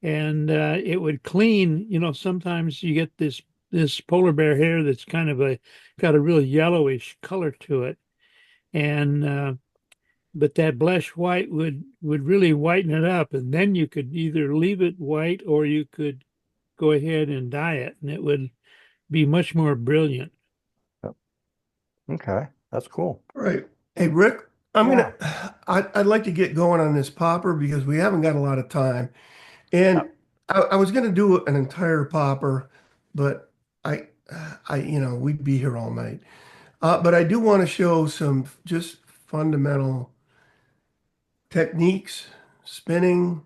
And it would clean, sometimes you get this polar bear hair that's kind of got a real yellowish color to it. And but that Blesh White would really whiten it up, and then you could either leave it white or you could go ahead and dye it, and it would be much more brilliant. Okay, that's cool. All right. Hey, Rick, I'd like to get going on this popper because we haven't got a lot of time. And I was going to do an entire popper, but we'd be here all night. But I do want to show some just fundamental techniques, spinning,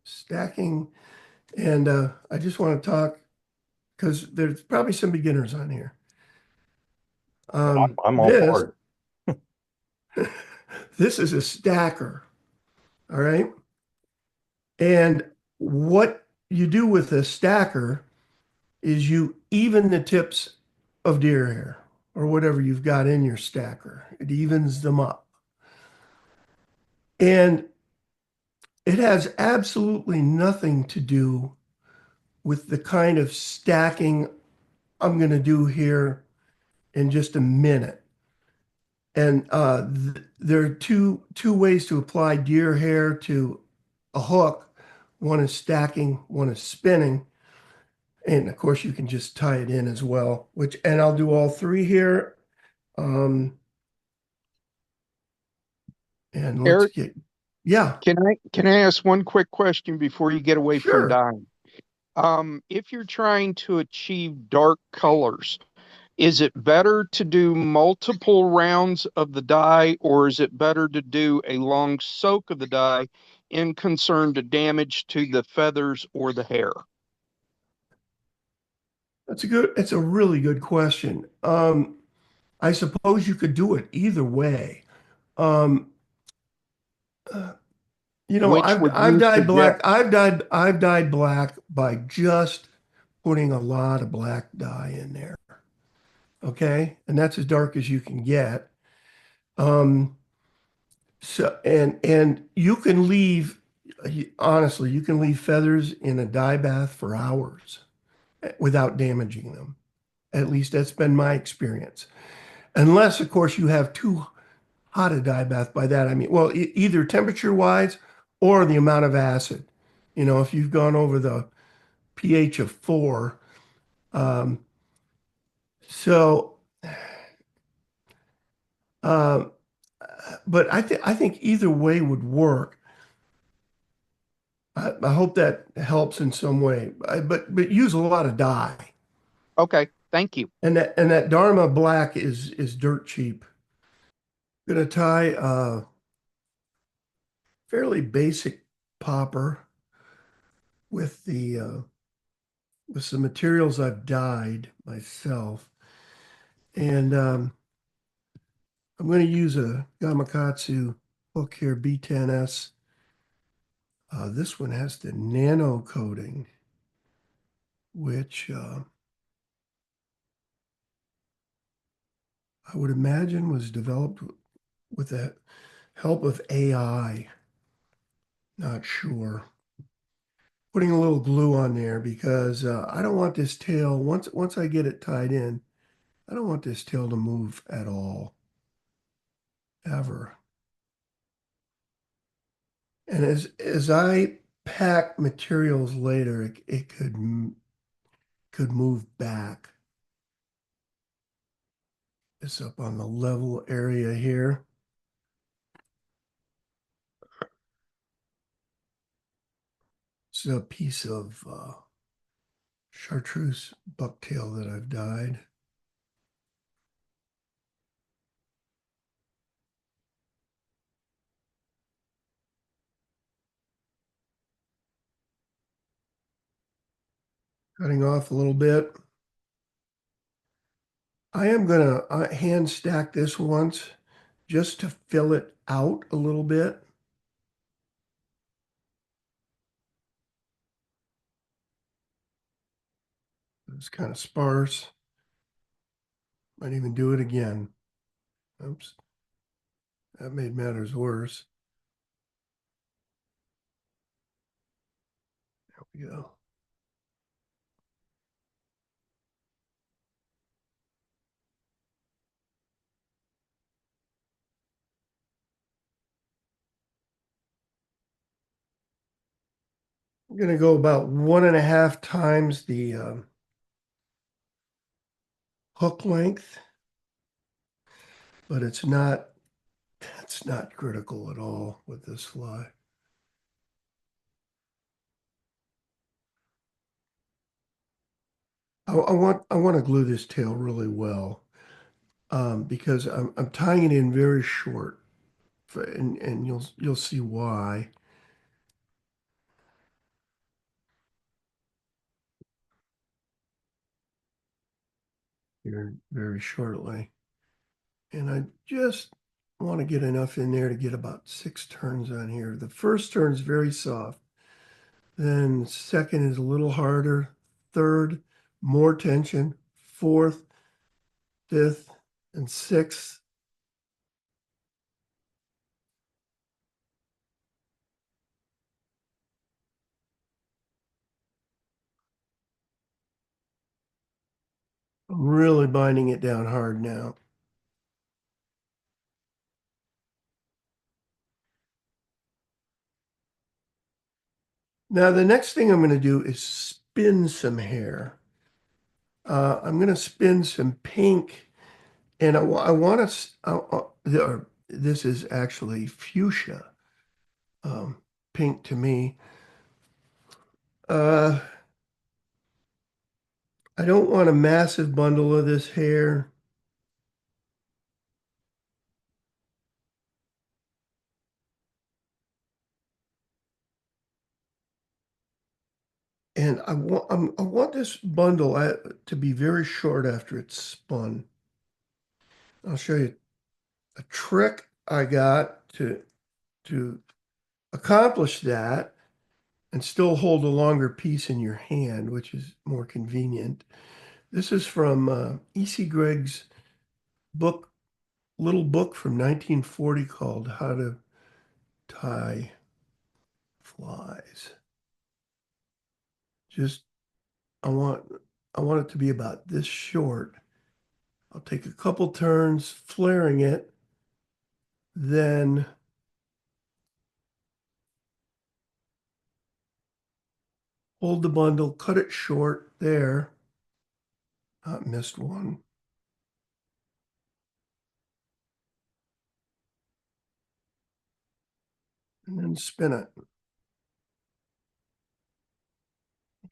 stacking, and I just want to talk because there's probably some beginners on here. I'm all for it. This is a stacker, all right? And what you do with a stacker is you even the tips of deer hair or whatever you've got in your stacker. It evens them up. And it has absolutely nothing to do with the kind of stacking I'm going to do here in just a minute. And there are two ways to apply deer hair to a hook. One is stacking, one is spinning. And of course, you can just tie it in as well, and I'll do all three here. And let's Eric, get, yeah, can I ask one quick question before you get away Sure. from dyeing? If you're trying to achieve dark colors, is it better to do multiple rounds of the dye, or is it better to do a long soak of the dye in concern to damage to the feathers or the hair? It's a really good question. I suppose you could do it either way. Um, you know, Which would you suggest? I've dyed black by just putting a lot of black dye in there. Okay, and that's as dark as you can get. Um, so and you can leave, honestly, you can leave feathers in a dye bath for hours without damaging them. At least that's been my experience. Unless, of course, you have too hot a dye bath. By that I mean, well, either temperature wise or the amount of acid. You know, if you've gone over the pH of 4. Um, so, um, but I think either way would work. I hope that helps in some way. But use a lot of dye, Okay, thank you. and that Dharma black is dirt cheap. Gonna tie a fairly basic popper with the with some materials I've dyed myself, and I'm going to use a Gamakatsu hook here, B10S. This one has the nano coating, which I would imagine was developed with the help of AI. Not sure. Putting a little glue on there because I don't want this tail, once I get it tied in, I don't want this tail to move at all, ever. And as I pack materials later, it could move back. It's up on the level area here. It's a piece of chartreuse bucktail that I've dyed. Cutting off a little bit. I am going to hand stack this once just to fill it out a little bit. It's kind of sparse. Might even do it again. Oops. That made matters worse. There we go. I'm going to go about 1.5 times the hook length, but it's not critical at all with this fly. I want to glue this tail really well because I'm tying it in very short, and you'll see why. Here very shortly, and I just want to get enough in there to get about 6 turns on here. The first turn is very soft, then second is a little harder, third more tension, fourth, fifth, and sixth. I'm really binding it down hard now. Now, the next thing I'm going to do is spin some hair. I'm going to spin some pink, and I want to, this is actually fuchsia pink to me. I don't want a massive bundle of this hair. And I want this bundle to be very short after it's spun. I'll show you a trick I got to accomplish that and still hold a longer piece in your hand, which is more convenient. This is from E.C. Gregg's little book from 1940 called How to Tie Flies. Just, I want it to be about this short. I'll take a couple turns flaring it, then hold the bundle, cut it short there. Missed one. And then spin it.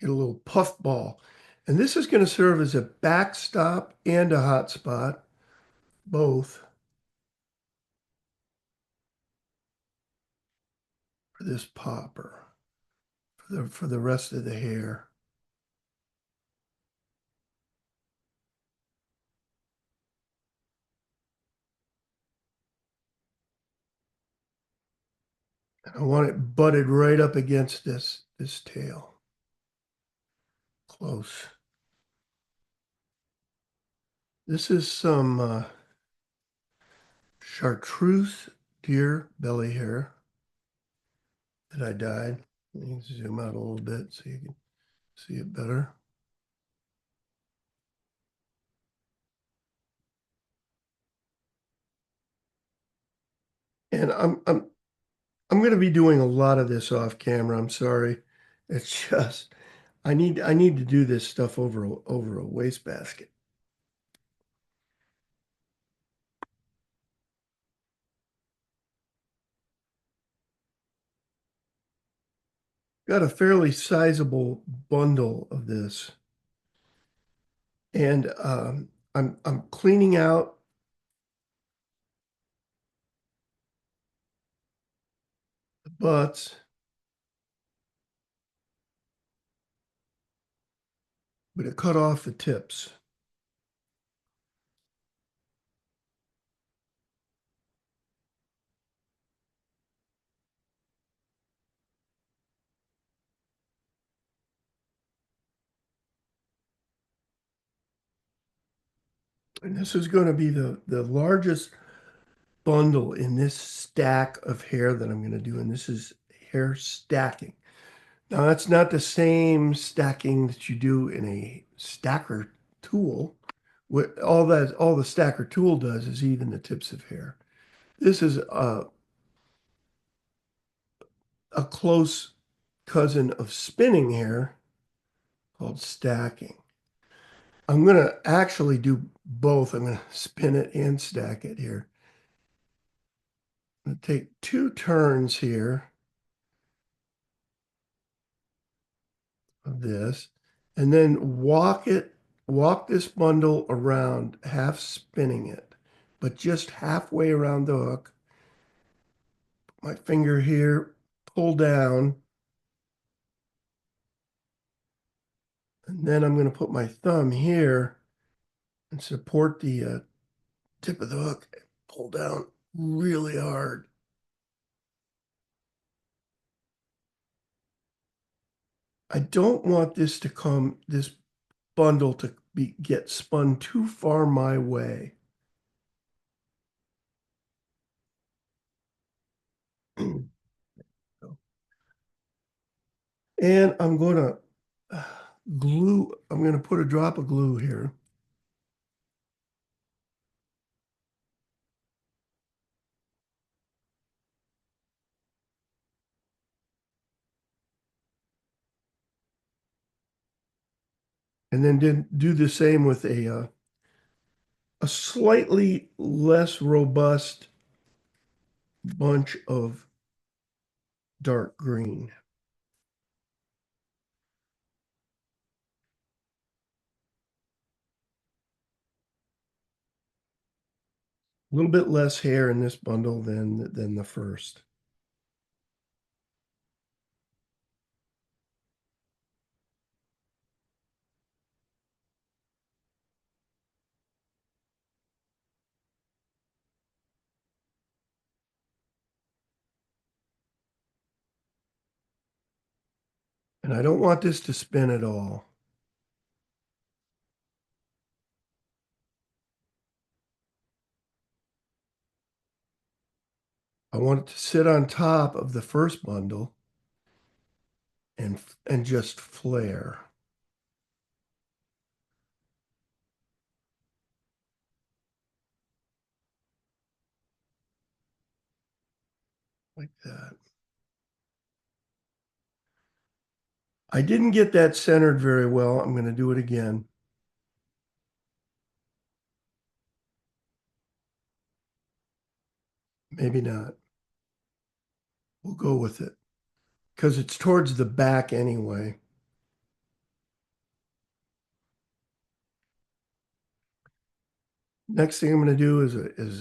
Get a little puff ball. And this is going to serve as a backstop and a hotspot, both, for this popper, for the rest of the hair. And I want it butted right up against this tail. Close. This is some chartreuse deer belly hair that I dyed. Let me zoom out a little bit so you can see it better. And I'm going to be doing a lot of this off camera. I'm sorry. It's just I need to do this stuff over a wastebasket. Got a fairly sizable bundle of this. And I'm cleaning out the butts, but it cut off the tips. And this is going to be the largest bundle in this stack of hair that I'm going to do. And this is hair stacking. Now, that's not the same stacking that you do in a stacker tool. What all the stacker tool does is even the tips of hair. This is a close cousin of spinning hair called stacking. I'm going to actually do both. I'm going to spin it and stack it here. I'm going to take 2 turns here of this, and then walk this bundle around, half spinning it, but just halfway around the hook. My finger here, pull down, and then I'm going to put my thumb here and support the tip of the hook, pull down really hard. I don't want this bundle to get spun too far my way. And I'm going to I'm going to put a drop of glue here. And then do the same with a slightly less robust bunch of dark green. A little bit less hair in this bundle than the first. And I don't want this to spin at all. I want it to sit on top of the first bundle and just flare. Like that. I didn't get that centered very well. I'm going to do it again. Maybe not. We'll go with it because it's towards the back anyway. Next thing I'm going to do is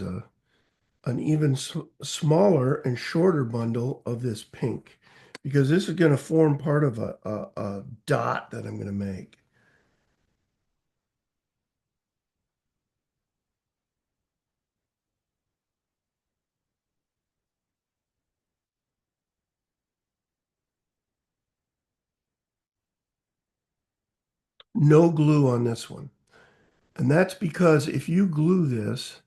an even smaller and shorter bundle of this pink because this is going to form part of a dot that I'm going to make. No glue on this one. And that's because if you glue this,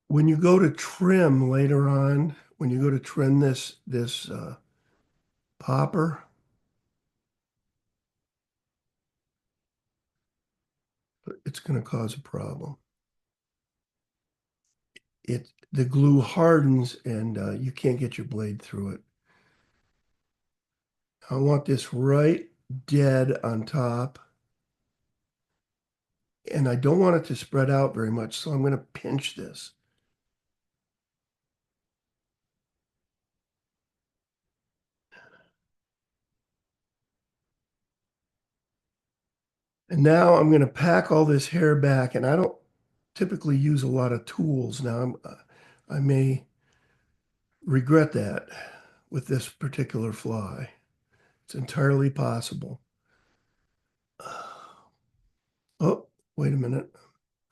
when you go to trim later on, when you go to trim this popper, it's going to cause a problem. The glue hardens and you can't get your blade through it. I want this right dead on top. And I don't want it to spread out very much, so I'm going to pinch this. And now I'm going to pack all this hair back, and I don't typically use a lot of tools. Now I may regret that with this particular fly. It's entirely possible. Oh, wait a minute.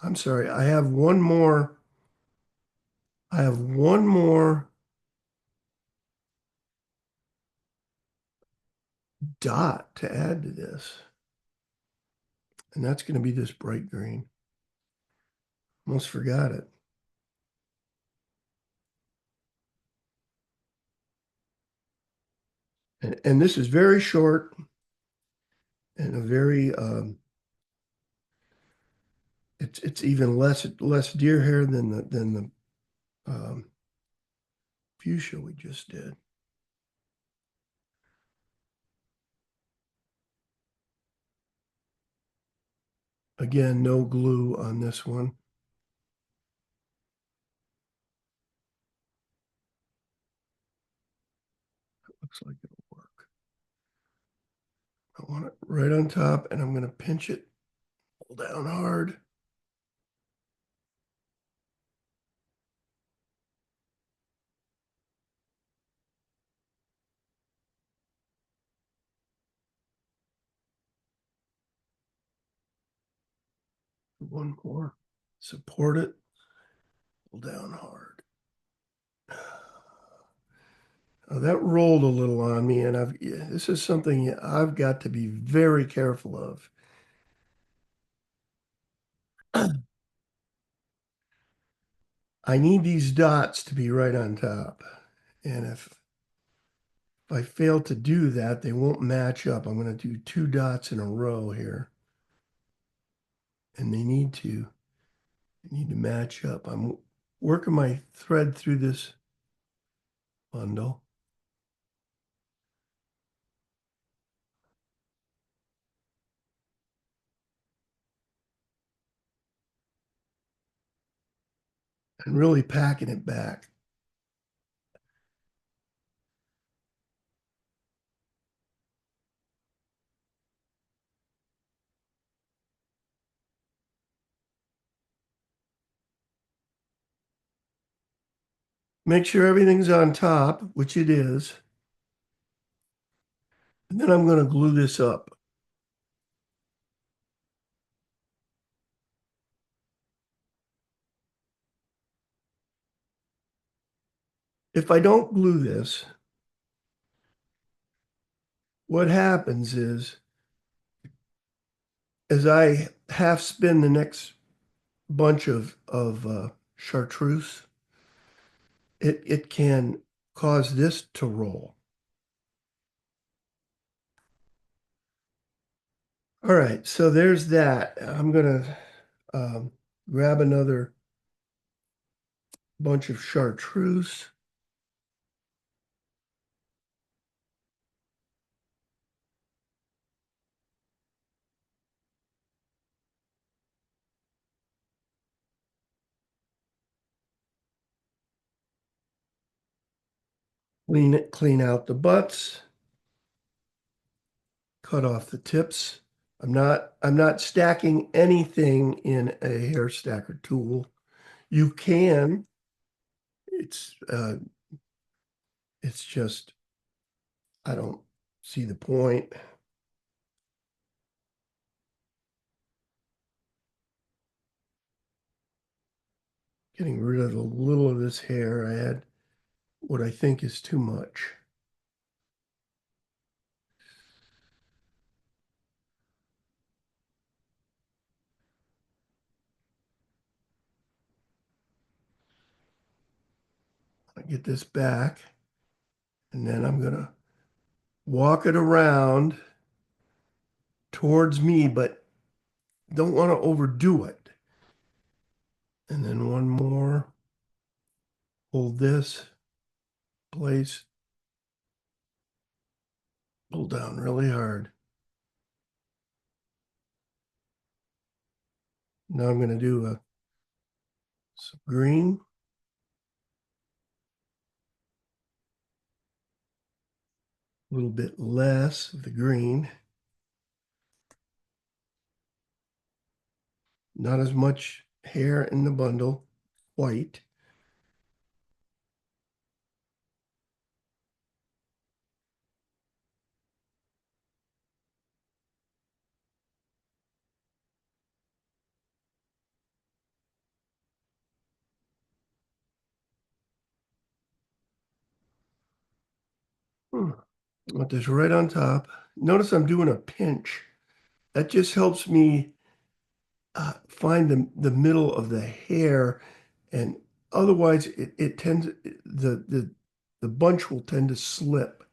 I'm sorry. I have one more dot to add to this. And that's going to be this bright green. Almost forgot it. And this is very short and a very it's even less deer hair than the fuchsia we just did. Again, no glue on this one. It looks like it'll work. I want it right on top, and I'm going to pinch it, pull down hard. One more. Support it, pull down hard. Oh, that rolled a little on me, and this is something I've got to be very careful of. I need these dots to be right on top. And if I fail to do that, they won't match up. I'm going to do 2 dots in a row here. And they need to match up. I'm working my thread through this bundle. And really packing it back. Make sure everything's on top, which it is. And then I'm going to glue this up. if I don't glue this, what happens is, as I half spin the next bunch of chartreuse, it can cause this to roll. All right, so there's that. I'm gonna grab another bunch of chartreuse. Clean out the butts. Cut off the tips. I'm not stacking anything in a hair stacker tool. You can. It's just I don't see the point. Getting rid of a little of this hair. I had what I think is too much. I get this back, and then I'm gonna walk it around towards me, but don't want to overdo it. And then one more. Hold this place. Pull down really hard. Now I'm going to do some green. A little bit less of the green. Not as much hair in the bundle. White. Want this right on top. Notice I'm doing a pinch. That just helps me find the middle of the hair, and otherwise it tends the bunch will tend to slip.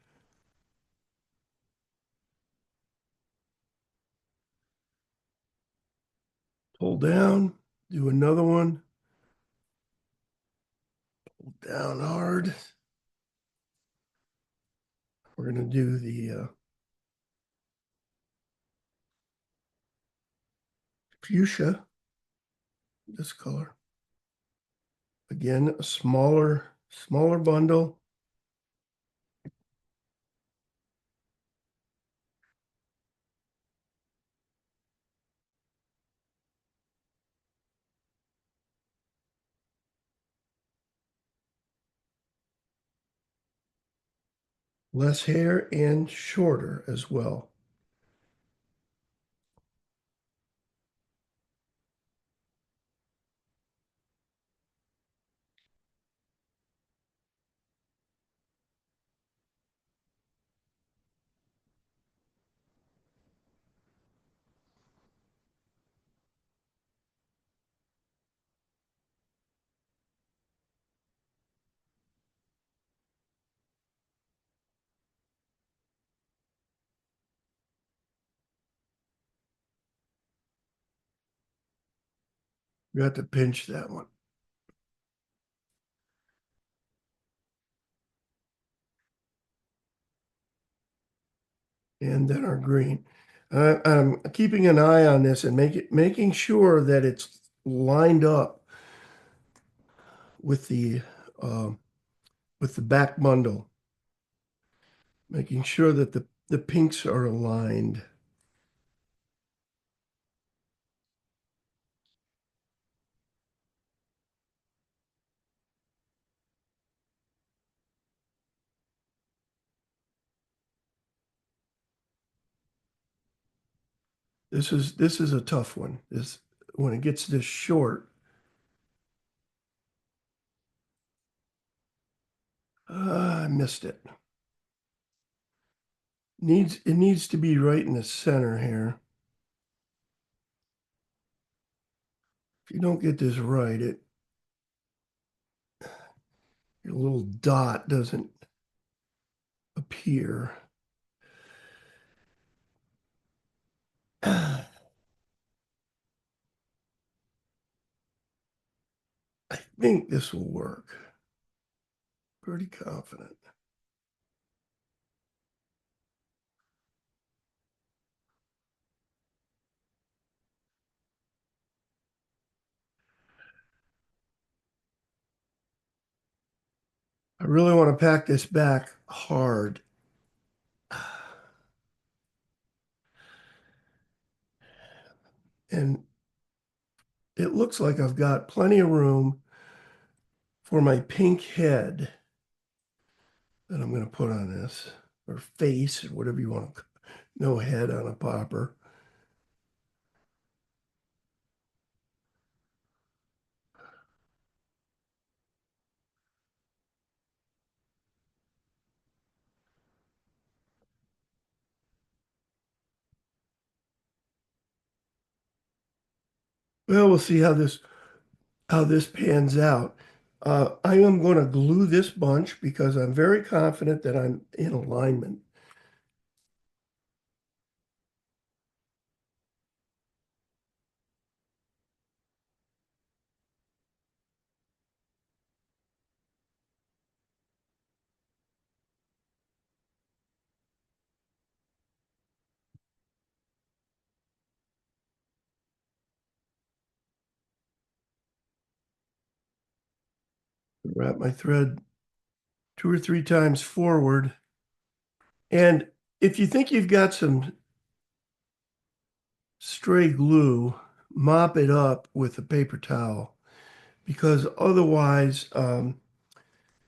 Pull down, do another one. Pull down hard. We're going to do the fuchsia, this color. Again, a smaller bundle. Less hair and shorter as well. Got to pinch that one. And then our green. I'm keeping an eye on this and making sure that it's lined up with the back bundle. Making sure that the pinks are aligned. This is a tough one. When it gets this short. I missed it. It needs to be right in the center here. If you don't get this right, your little dot doesn't appear. I think this will work. Pretty confident. I really want to pack this back hard. And it looks like I've got plenty of room for my pink head that I'm going to put on this, or face, or whatever you want to, no head on a popper. Well, we'll see how this pans out. I am going to glue this bunch because I'm very confident that I'm in alignment. Wrap my thread 2 or 3 times forward. And if you think you've got some stray glue, mop it up with a paper towel, because otherwise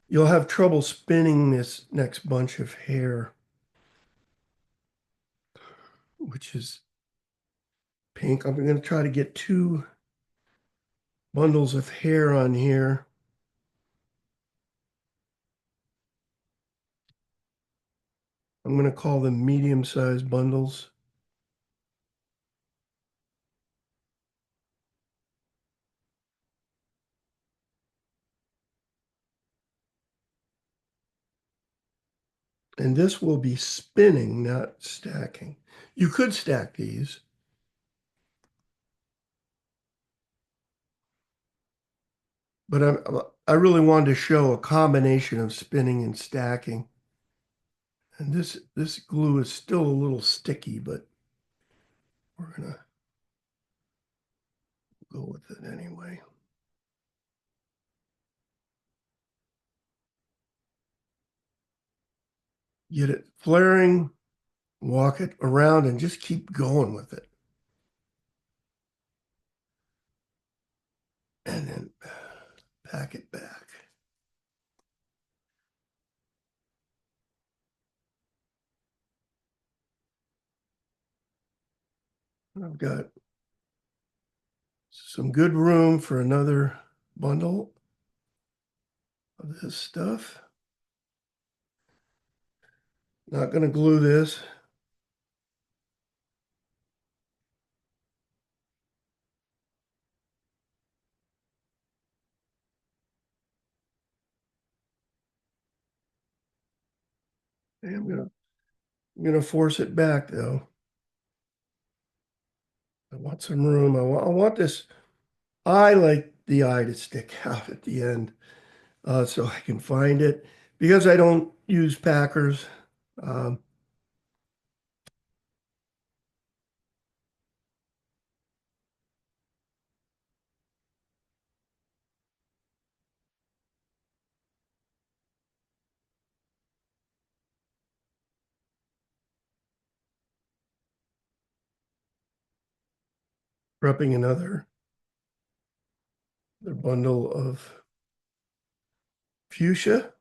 you'll have trouble spinning this next bunch of hair, which is pink. I'm going to try to get 2 bundles of hair on here. I'm going to call them medium-sized bundles. And this will be spinning, not stacking. You could stack these. But I really wanted to show a combination of spinning and stacking. And this glue is still a little sticky, but we're gonna go with it anyway. Get it flaring, walk it around, and just keep going with it. And then pack it back. I've got some good room for another bundle of this stuff. Not going to glue this. I'm gonna force it back though. I want some room. I want this. I like the eye to stick out at the end, so I can find it. Because I don't use packers, um, prepping another bundle of fuchsia.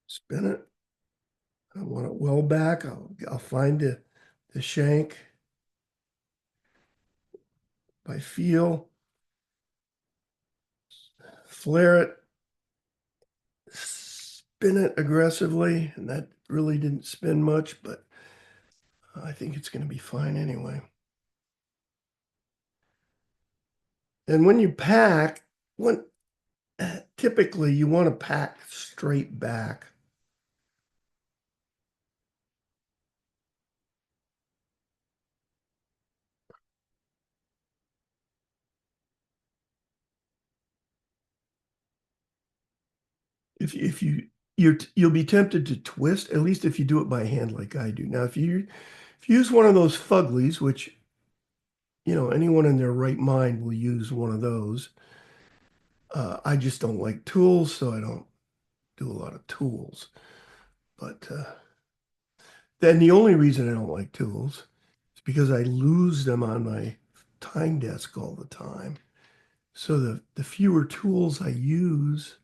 Spin it. I want it well back. I'll find the shank. by feel. Flare it, spin it aggressively, and that really didn't spin much, but I think it's going to be fine anyway. And when you pack, typically you want to pack straight back. If you'll be tempted to twist, at least if you do it by hand like I do. Now, if you use one of those fuglies, which anyone in their right mind will use one of those. I just don't like tools, so I don't do a lot of tools. But then the only reason I don't like tools is because I lose them on my time desk all the time. So the fewer tools I use,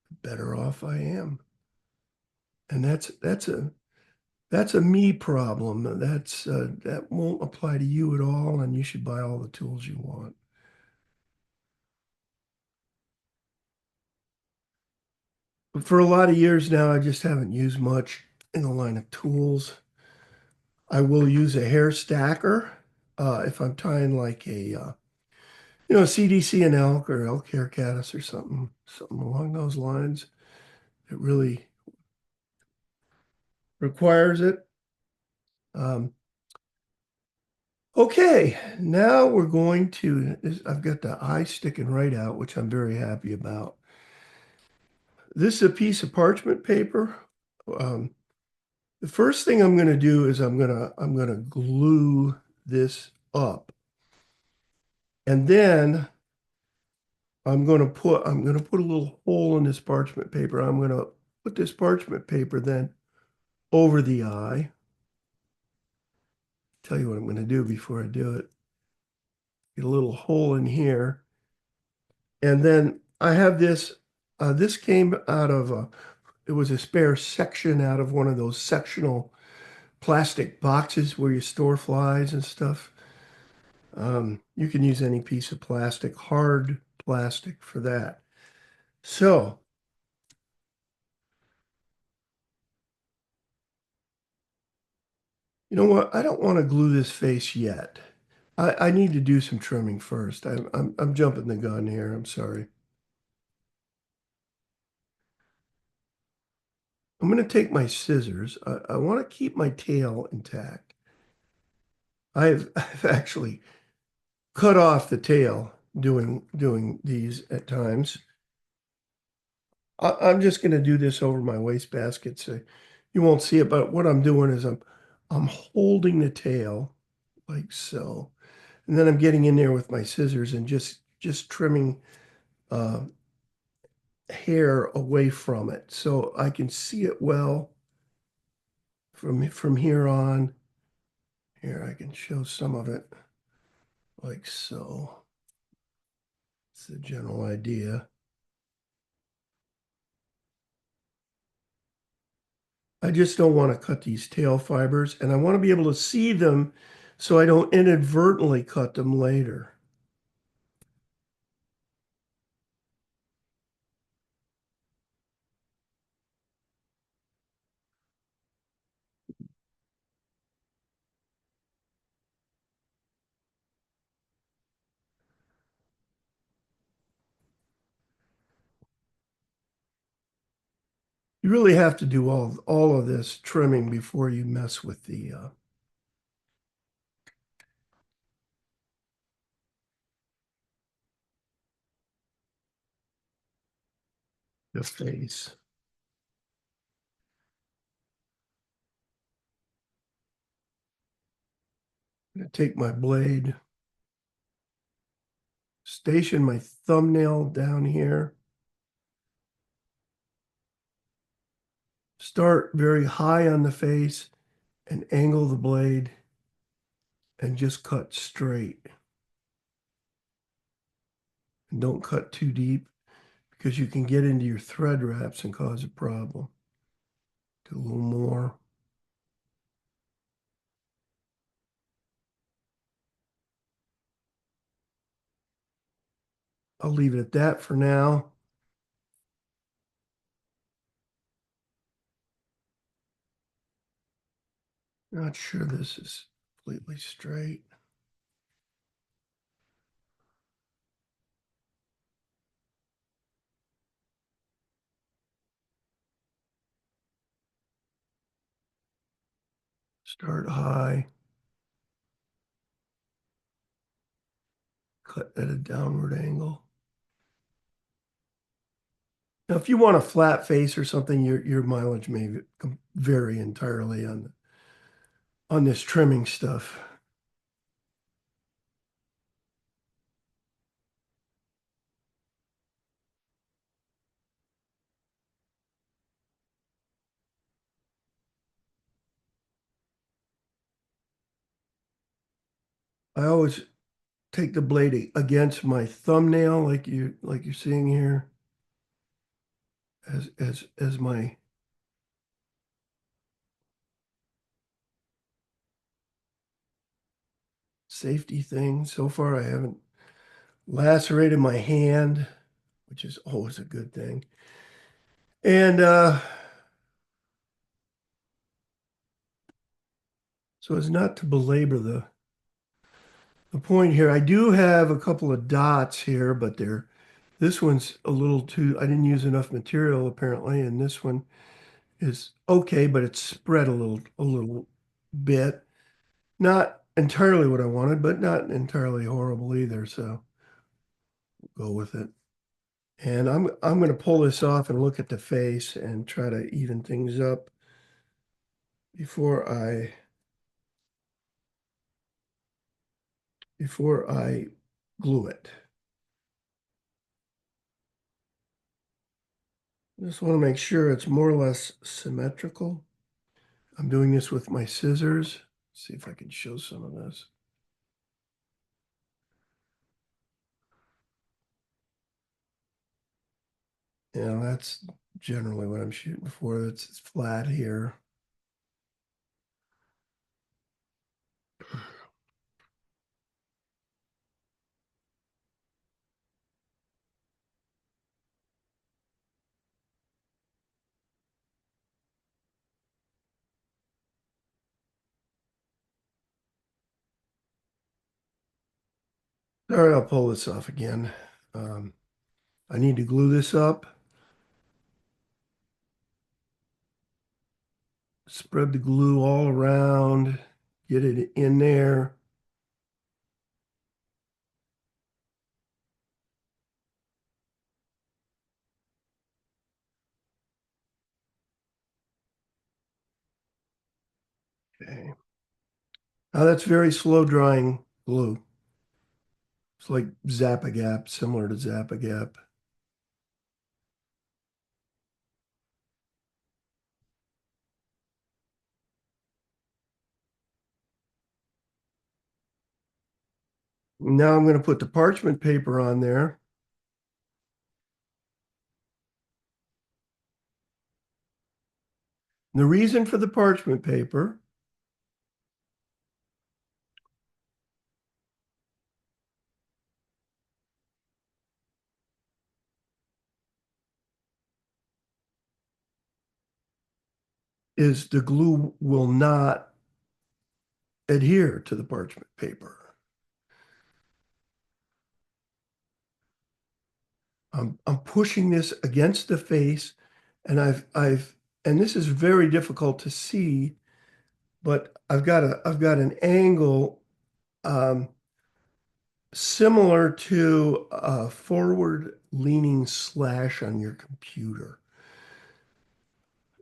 the better off I am. And that's a me problem. That won't apply to you at all, and you should buy all the tools you want. But for a lot of years now, I just haven't used much in the line of tools. I will use a hair stacker if I'm tying like a CDC and elk or elk hair caddis or something along those lines. It really requires it. Okay, now we're going to, I've got the eye sticking right out, which I'm very happy about. This is a piece of parchment paper. The first thing I'm going to do is I'm going to glue this up. And then I'm going to put a little hole in this parchment paper. I'm going to put this parchment paper then over the eye. Tell you what I'm going to do before I do it. Get a little hole in here. And then I have this, this came out of it was a spare section out of one of those sectional plastic boxes where you store flies and stuff. You can use any piece of plastic, hard plastic for that. So you know what? I don't want to glue this face yet. I need to do some trimming first. I'm jumping the gun here. I'm sorry. I'm going to take my scissors. I want to keep my tail intact. I've actually cut off the tail doing these at times. I'm just going to do this over my wastebasket so you won't see it. But what I'm doing is I'm holding the tail like so. And then I'm getting in there with my scissors and just trimming hair away from it so I can see it well from here on. Here, I can show some of it like so. It's the general idea. I just don't want to cut these tail fibers, and I want to be able to see them so I don't inadvertently cut them later. You really have to do all of this trimming before you mess with the face. I'm going to take my blade, station my thumbnail down here, start very high on the face and angle the blade and just cut straight. And don't cut too deep because you can get into your thread wraps and cause a problem. Do a little more. I'll leave it at that for now. Not sure this is completely straight. Start high. Cut at a downward angle. Now, if you want a flat face or something, your mileage may vary entirely on this trimming stuff. I always take the blade against my thumbnail, like you're seeing here, as my safety thing. So far, I haven't lacerated my hand, which is always a good thing. And so as not to belabor the point here, I do have a couple of dots here, but this one's a little too, I didn't use enough material apparently, and this one is okay, but it's spread a little bit. Not entirely what I wanted, but not entirely horrible either, so we'll go with it. And I'm going to pull this off and look at the face and try to even things up before I glue it. Just want to make sure it's more or less symmetrical. I'm doing this with my scissors. See if I can show some of this. Yeah, that's generally what I'm shooting for. It's flat here. All right, I'll pull this off again. I need to glue this up. Spread the glue all around, get it in there. Okay. Now that's very slow drying glue. It's like Zap-A-Gap, similar to Zap-A-Gap. Now I'm going to put the parchment paper on there. The reason for the parchment paper is the glue will not adhere to the parchment paper. I'm pushing this against the face, and and this is very difficult to see, but I've got an angle similar to a forward leaning slash on your computer.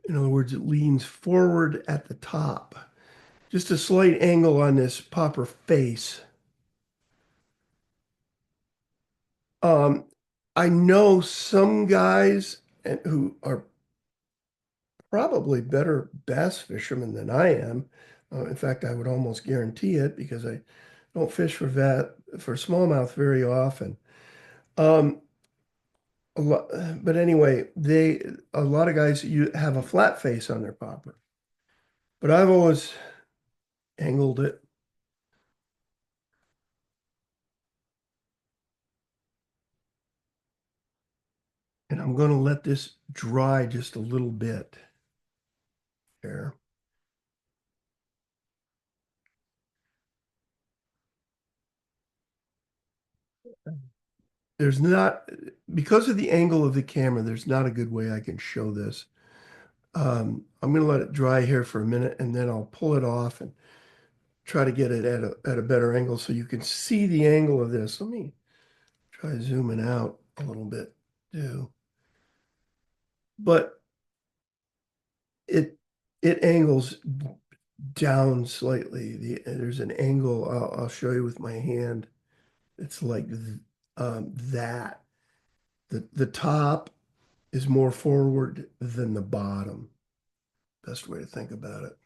In other words, it leans forward at the top. Just a slight angle on this popper face. I know some guys who are probably better bass fishermen than I am. In fact, I would almost guarantee it because I don't fish for smallmouth very often. But anyway, a lot of guys you have a flat face on their popper, but I've always angled it. And I'm going to let this dry just a little bit there. There's not, because of the angle of the camera, there's not a good way I can show this. I'm going to let it dry here for a minute, and then I'll pull it off and try to get it at a better angle so you can see the angle of this. Let me try zooming out a little bit too. But it angles down slightly. There's an angle I'll show you with my hand. It's like that. The top is more forward than the bottom. Best way to think about it.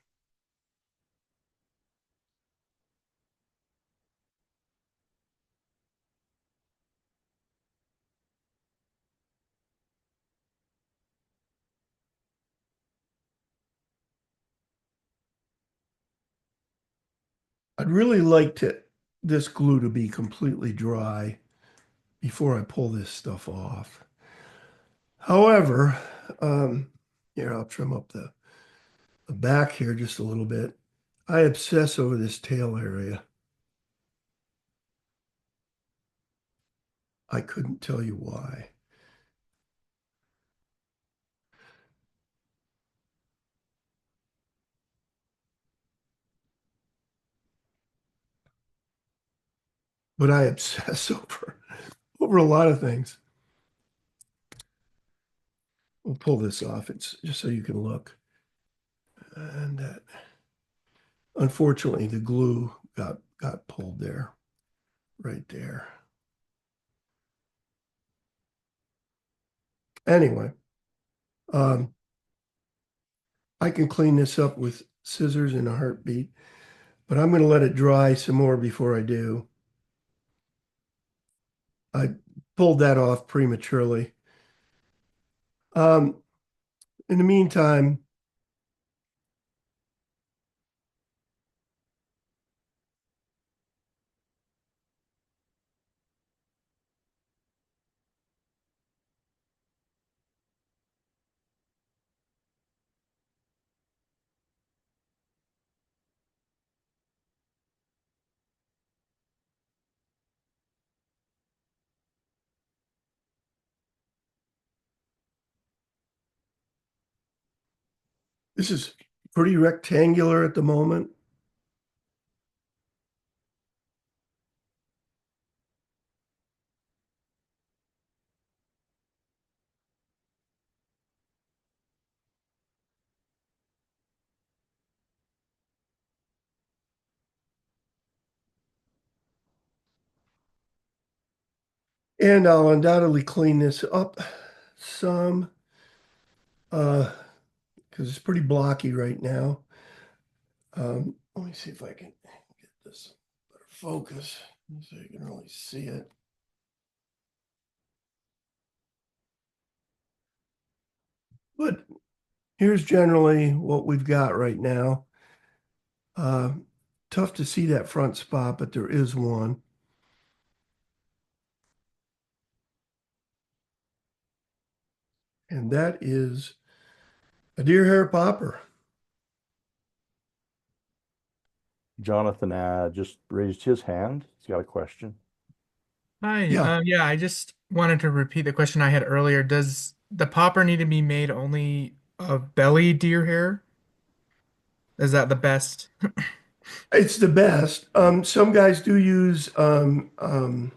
I'd really like this glue to be completely dry before I pull this stuff off. However, here, I'll trim up the back here just a little bit. I obsess over this tail area. I couldn't tell you why. But I obsess over a lot of things. We'll pull this off. It's just so you can look. And unfortunately, the glue got pulled there, right there. Anyway, I can clean this up with scissors in a heartbeat, but I'm going to let it dry some more before I do. I pulled that off prematurely. In the meantime, this is pretty rectangular at the moment. And I'll undoubtedly clean this up some because it's pretty blocky right now. Let me see if I can get this better focus so you can really see it. But here's generally what we've got right now. Tough to see that front spot, but there is one. And that is a deer hair popper. Jonathan just raised his hand. He's got a question. Hi. Yeah. Yeah, I just wanted to repeat the question I had earlier. Does the popper need to be made only of belly deer hair? Is that the best? It's the best. Some guys do use God, I'm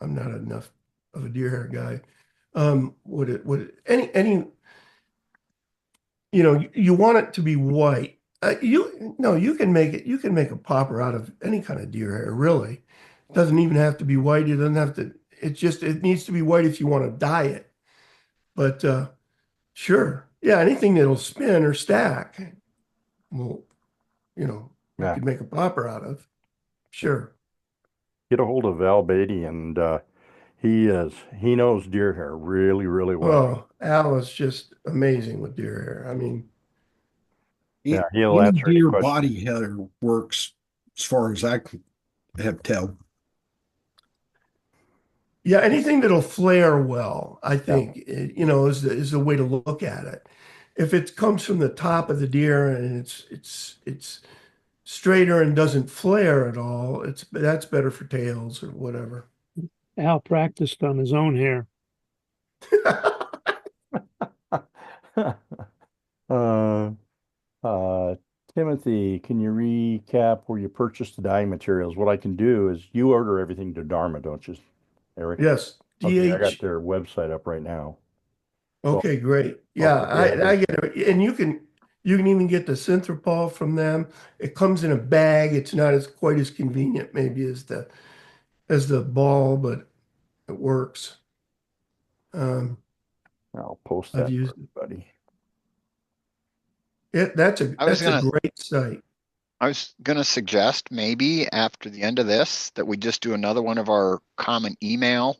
not enough of a deer hair guy. Any you want it to be white. You can make it. You can make a popper out of any kind of deer hair. Really, it doesn't even have to be white. It doesn't have to. It needs to be white if you want to dye it. But sure, yeah, anything that'll spin or stack, well, you Yeah. could make a popper out of. Sure. Get a hold of Val Beatty, and he knows deer hair really, really well. Oh, Al is just amazing with deer hair. I mean, Yeah, he'll Any answer any deer question. body hair works as far as I have tell. Yeah, anything that'll flare well, I Yeah. think, is the way to look at it. If it comes from the top of the deer and it's straighter and doesn't flare at all, that's better for tails or whatever. Al practiced on his own hair. Uh, uh, Timothy, can you recap where you purchased the dyeing materials? What I can do is you order everything to Dharma, don't you, Eric? Yes, Okay, I got DH. their website up right now. So Okay, great. I'll Yeah, put the address. I get it. And you can even get the synthropol from them. It comes in a bag. It's not as quite as convenient maybe as the ball, but it works. I'll post I've that for used everybody. it. I was That's a gonna great site. I was gonna suggest maybe after the end of this that we just do another one of our common email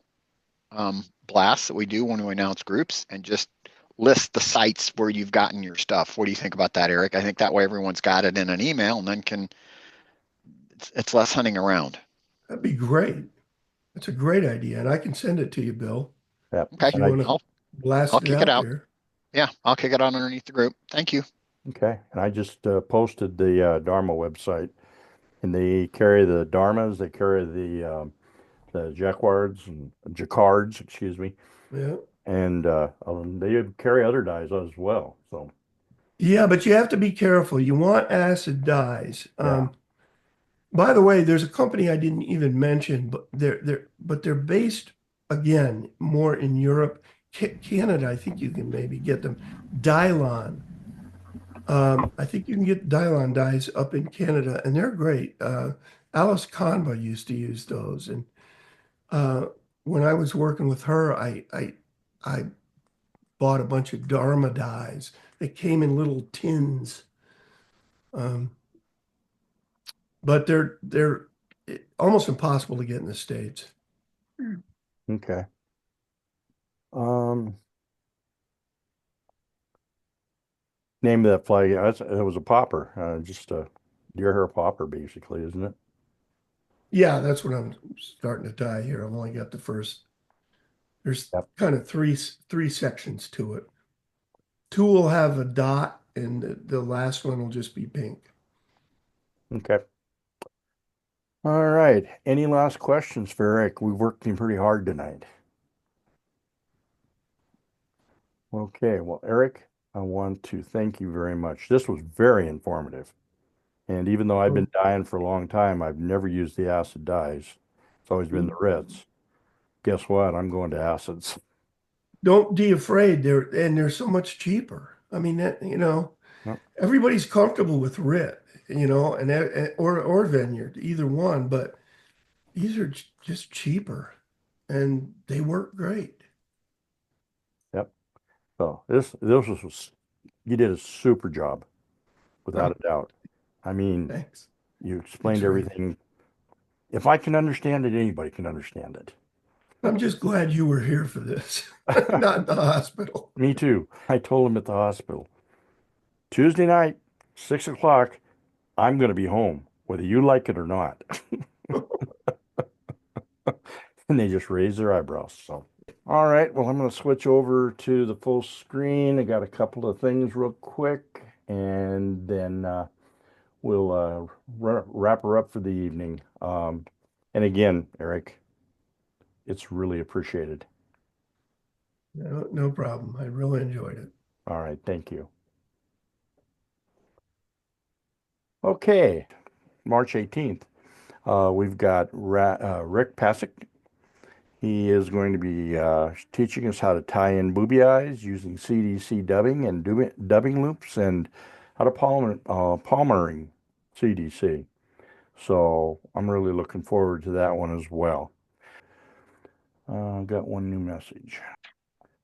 blasts that we do when we announce groups and just list the sites where you've gotten your stuff. What do you think about that, Eric? I think that way everyone's got it in an email and then it's less hunting around. That'd be great. That's a great idea, and I can send it to you, Bill, Yep. Okay, if you And I, want to I'll blast it kick it out out. there. Yeah, I'll kick it out underneath the group. Thank you. okay. And I just posted the Dharma website, and they carry the Dharmas, they carry the Jacquards, excuse me, Yeah. and they carry other dyes as well. So Yeah, but you have to be careful. You want acid dyes. yeah, By the way, there's a company I didn't even mention, but they're based again more in Europe, Canada. I think you can maybe get them. Dylon. I think you can get Dylon dyes up in Canada, and they're great. Alice Conva used to use those, and uh, when I was working with her, I bought a bunch of Dharma dyes. They came in little tins, um, but they're almost impossible to get in the States. okay. Um, Name of that flag, it was a popper, just a deer hair popper, basically, isn't it? Yeah, that's what I'm starting to dye here. I've only got the first. There's Yep. kind of three sections to it. Two will have a dot, and the last one will just be pink. Okay. All right. Any last questions for Eric? We've worked him pretty hard tonight. Okay. Well, Eric, I want to thank you very much. This was very informative. And even though I've been dyeing for a long time, I've never used the acid dyes. It's always been the reds. Guess what? I'm going to acids. Don't be afraid. They're so much cheaper. I mean, Yep. everybody's comfortable with RIT, or Vineyard, either one, but these are just cheaper and they work great. Yep. So this was you did a super job, without a doubt. I mean, Thanks. you explained That's right. everything. If I can understand it, anybody can understand it. I'm just glad you were here for this, not in the hospital. Me too. I told him at the hospital, Tuesday night, 6 o'clock, I'm going to be home, whether you like it or not. And they just raised their eyebrows. So, all right. Well, I'm going to switch over to the full screen. I got a couple of things real quick, and then we'll wrap her up for the evening. And again, Eric, it's really appreciated. No problem. I really enjoyed it. All right. Thank you. Okay. March 18th. We've got Rick Pasick. He is going to be teaching us how to tie in booby eyes using CDC dubbing and dubbing loops, and how to palmering CDC. So I'm really looking forward to that one as well. Got one new message.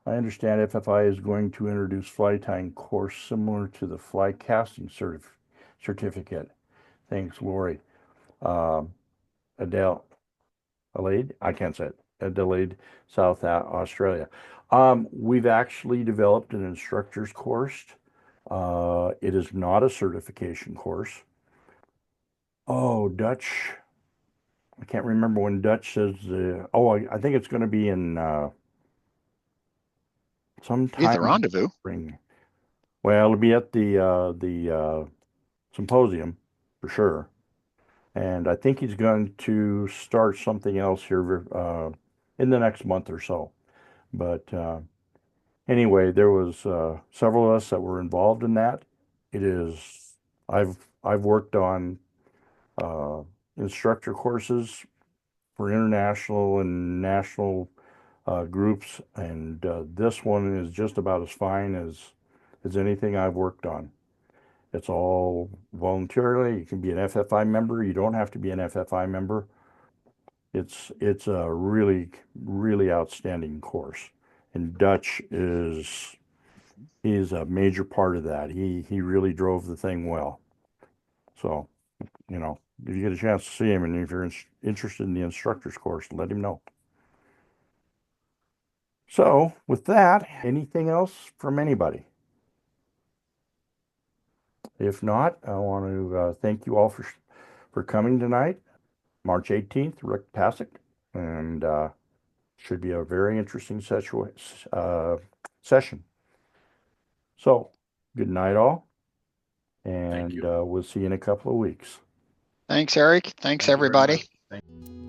I understand FFI is going to introduce fly tying course similar to the fly casting certificate. Thanks, Lori. Adele. Adelaide, I can't say it. Adelaide, South Australia. We've actually developed an instructor's course. It is not a certification course. Oh, Dutch. I can't remember when Dutch says, I think it's going to be in Be at sometime the in rendezvous. spring. Well, it'll be at the symposium for sure. And I think he's going to start something else here in the next month or so. But anyway, there was several of us that were involved in that. It is I've worked on instructor courses for international and national groups, and this one is just about as fine as anything I've worked on. It's all voluntarily. You can be an FFI member. You don't have to be an FFI member. It's a really, really outstanding course. And Dutch is a major part of that. He really drove the thing well. So, if you get a chance to see him, and if you're interested in the instructor's course, let him know. So, with that, anything else from anybody? If not, I want to thank you all for coming tonight, March 18th, Rick Pasek, and should be a very interesting session. So, good night, all, and we'll see you in a couple of weeks. Thanks, Eric. Thanks, everybody. Thank you.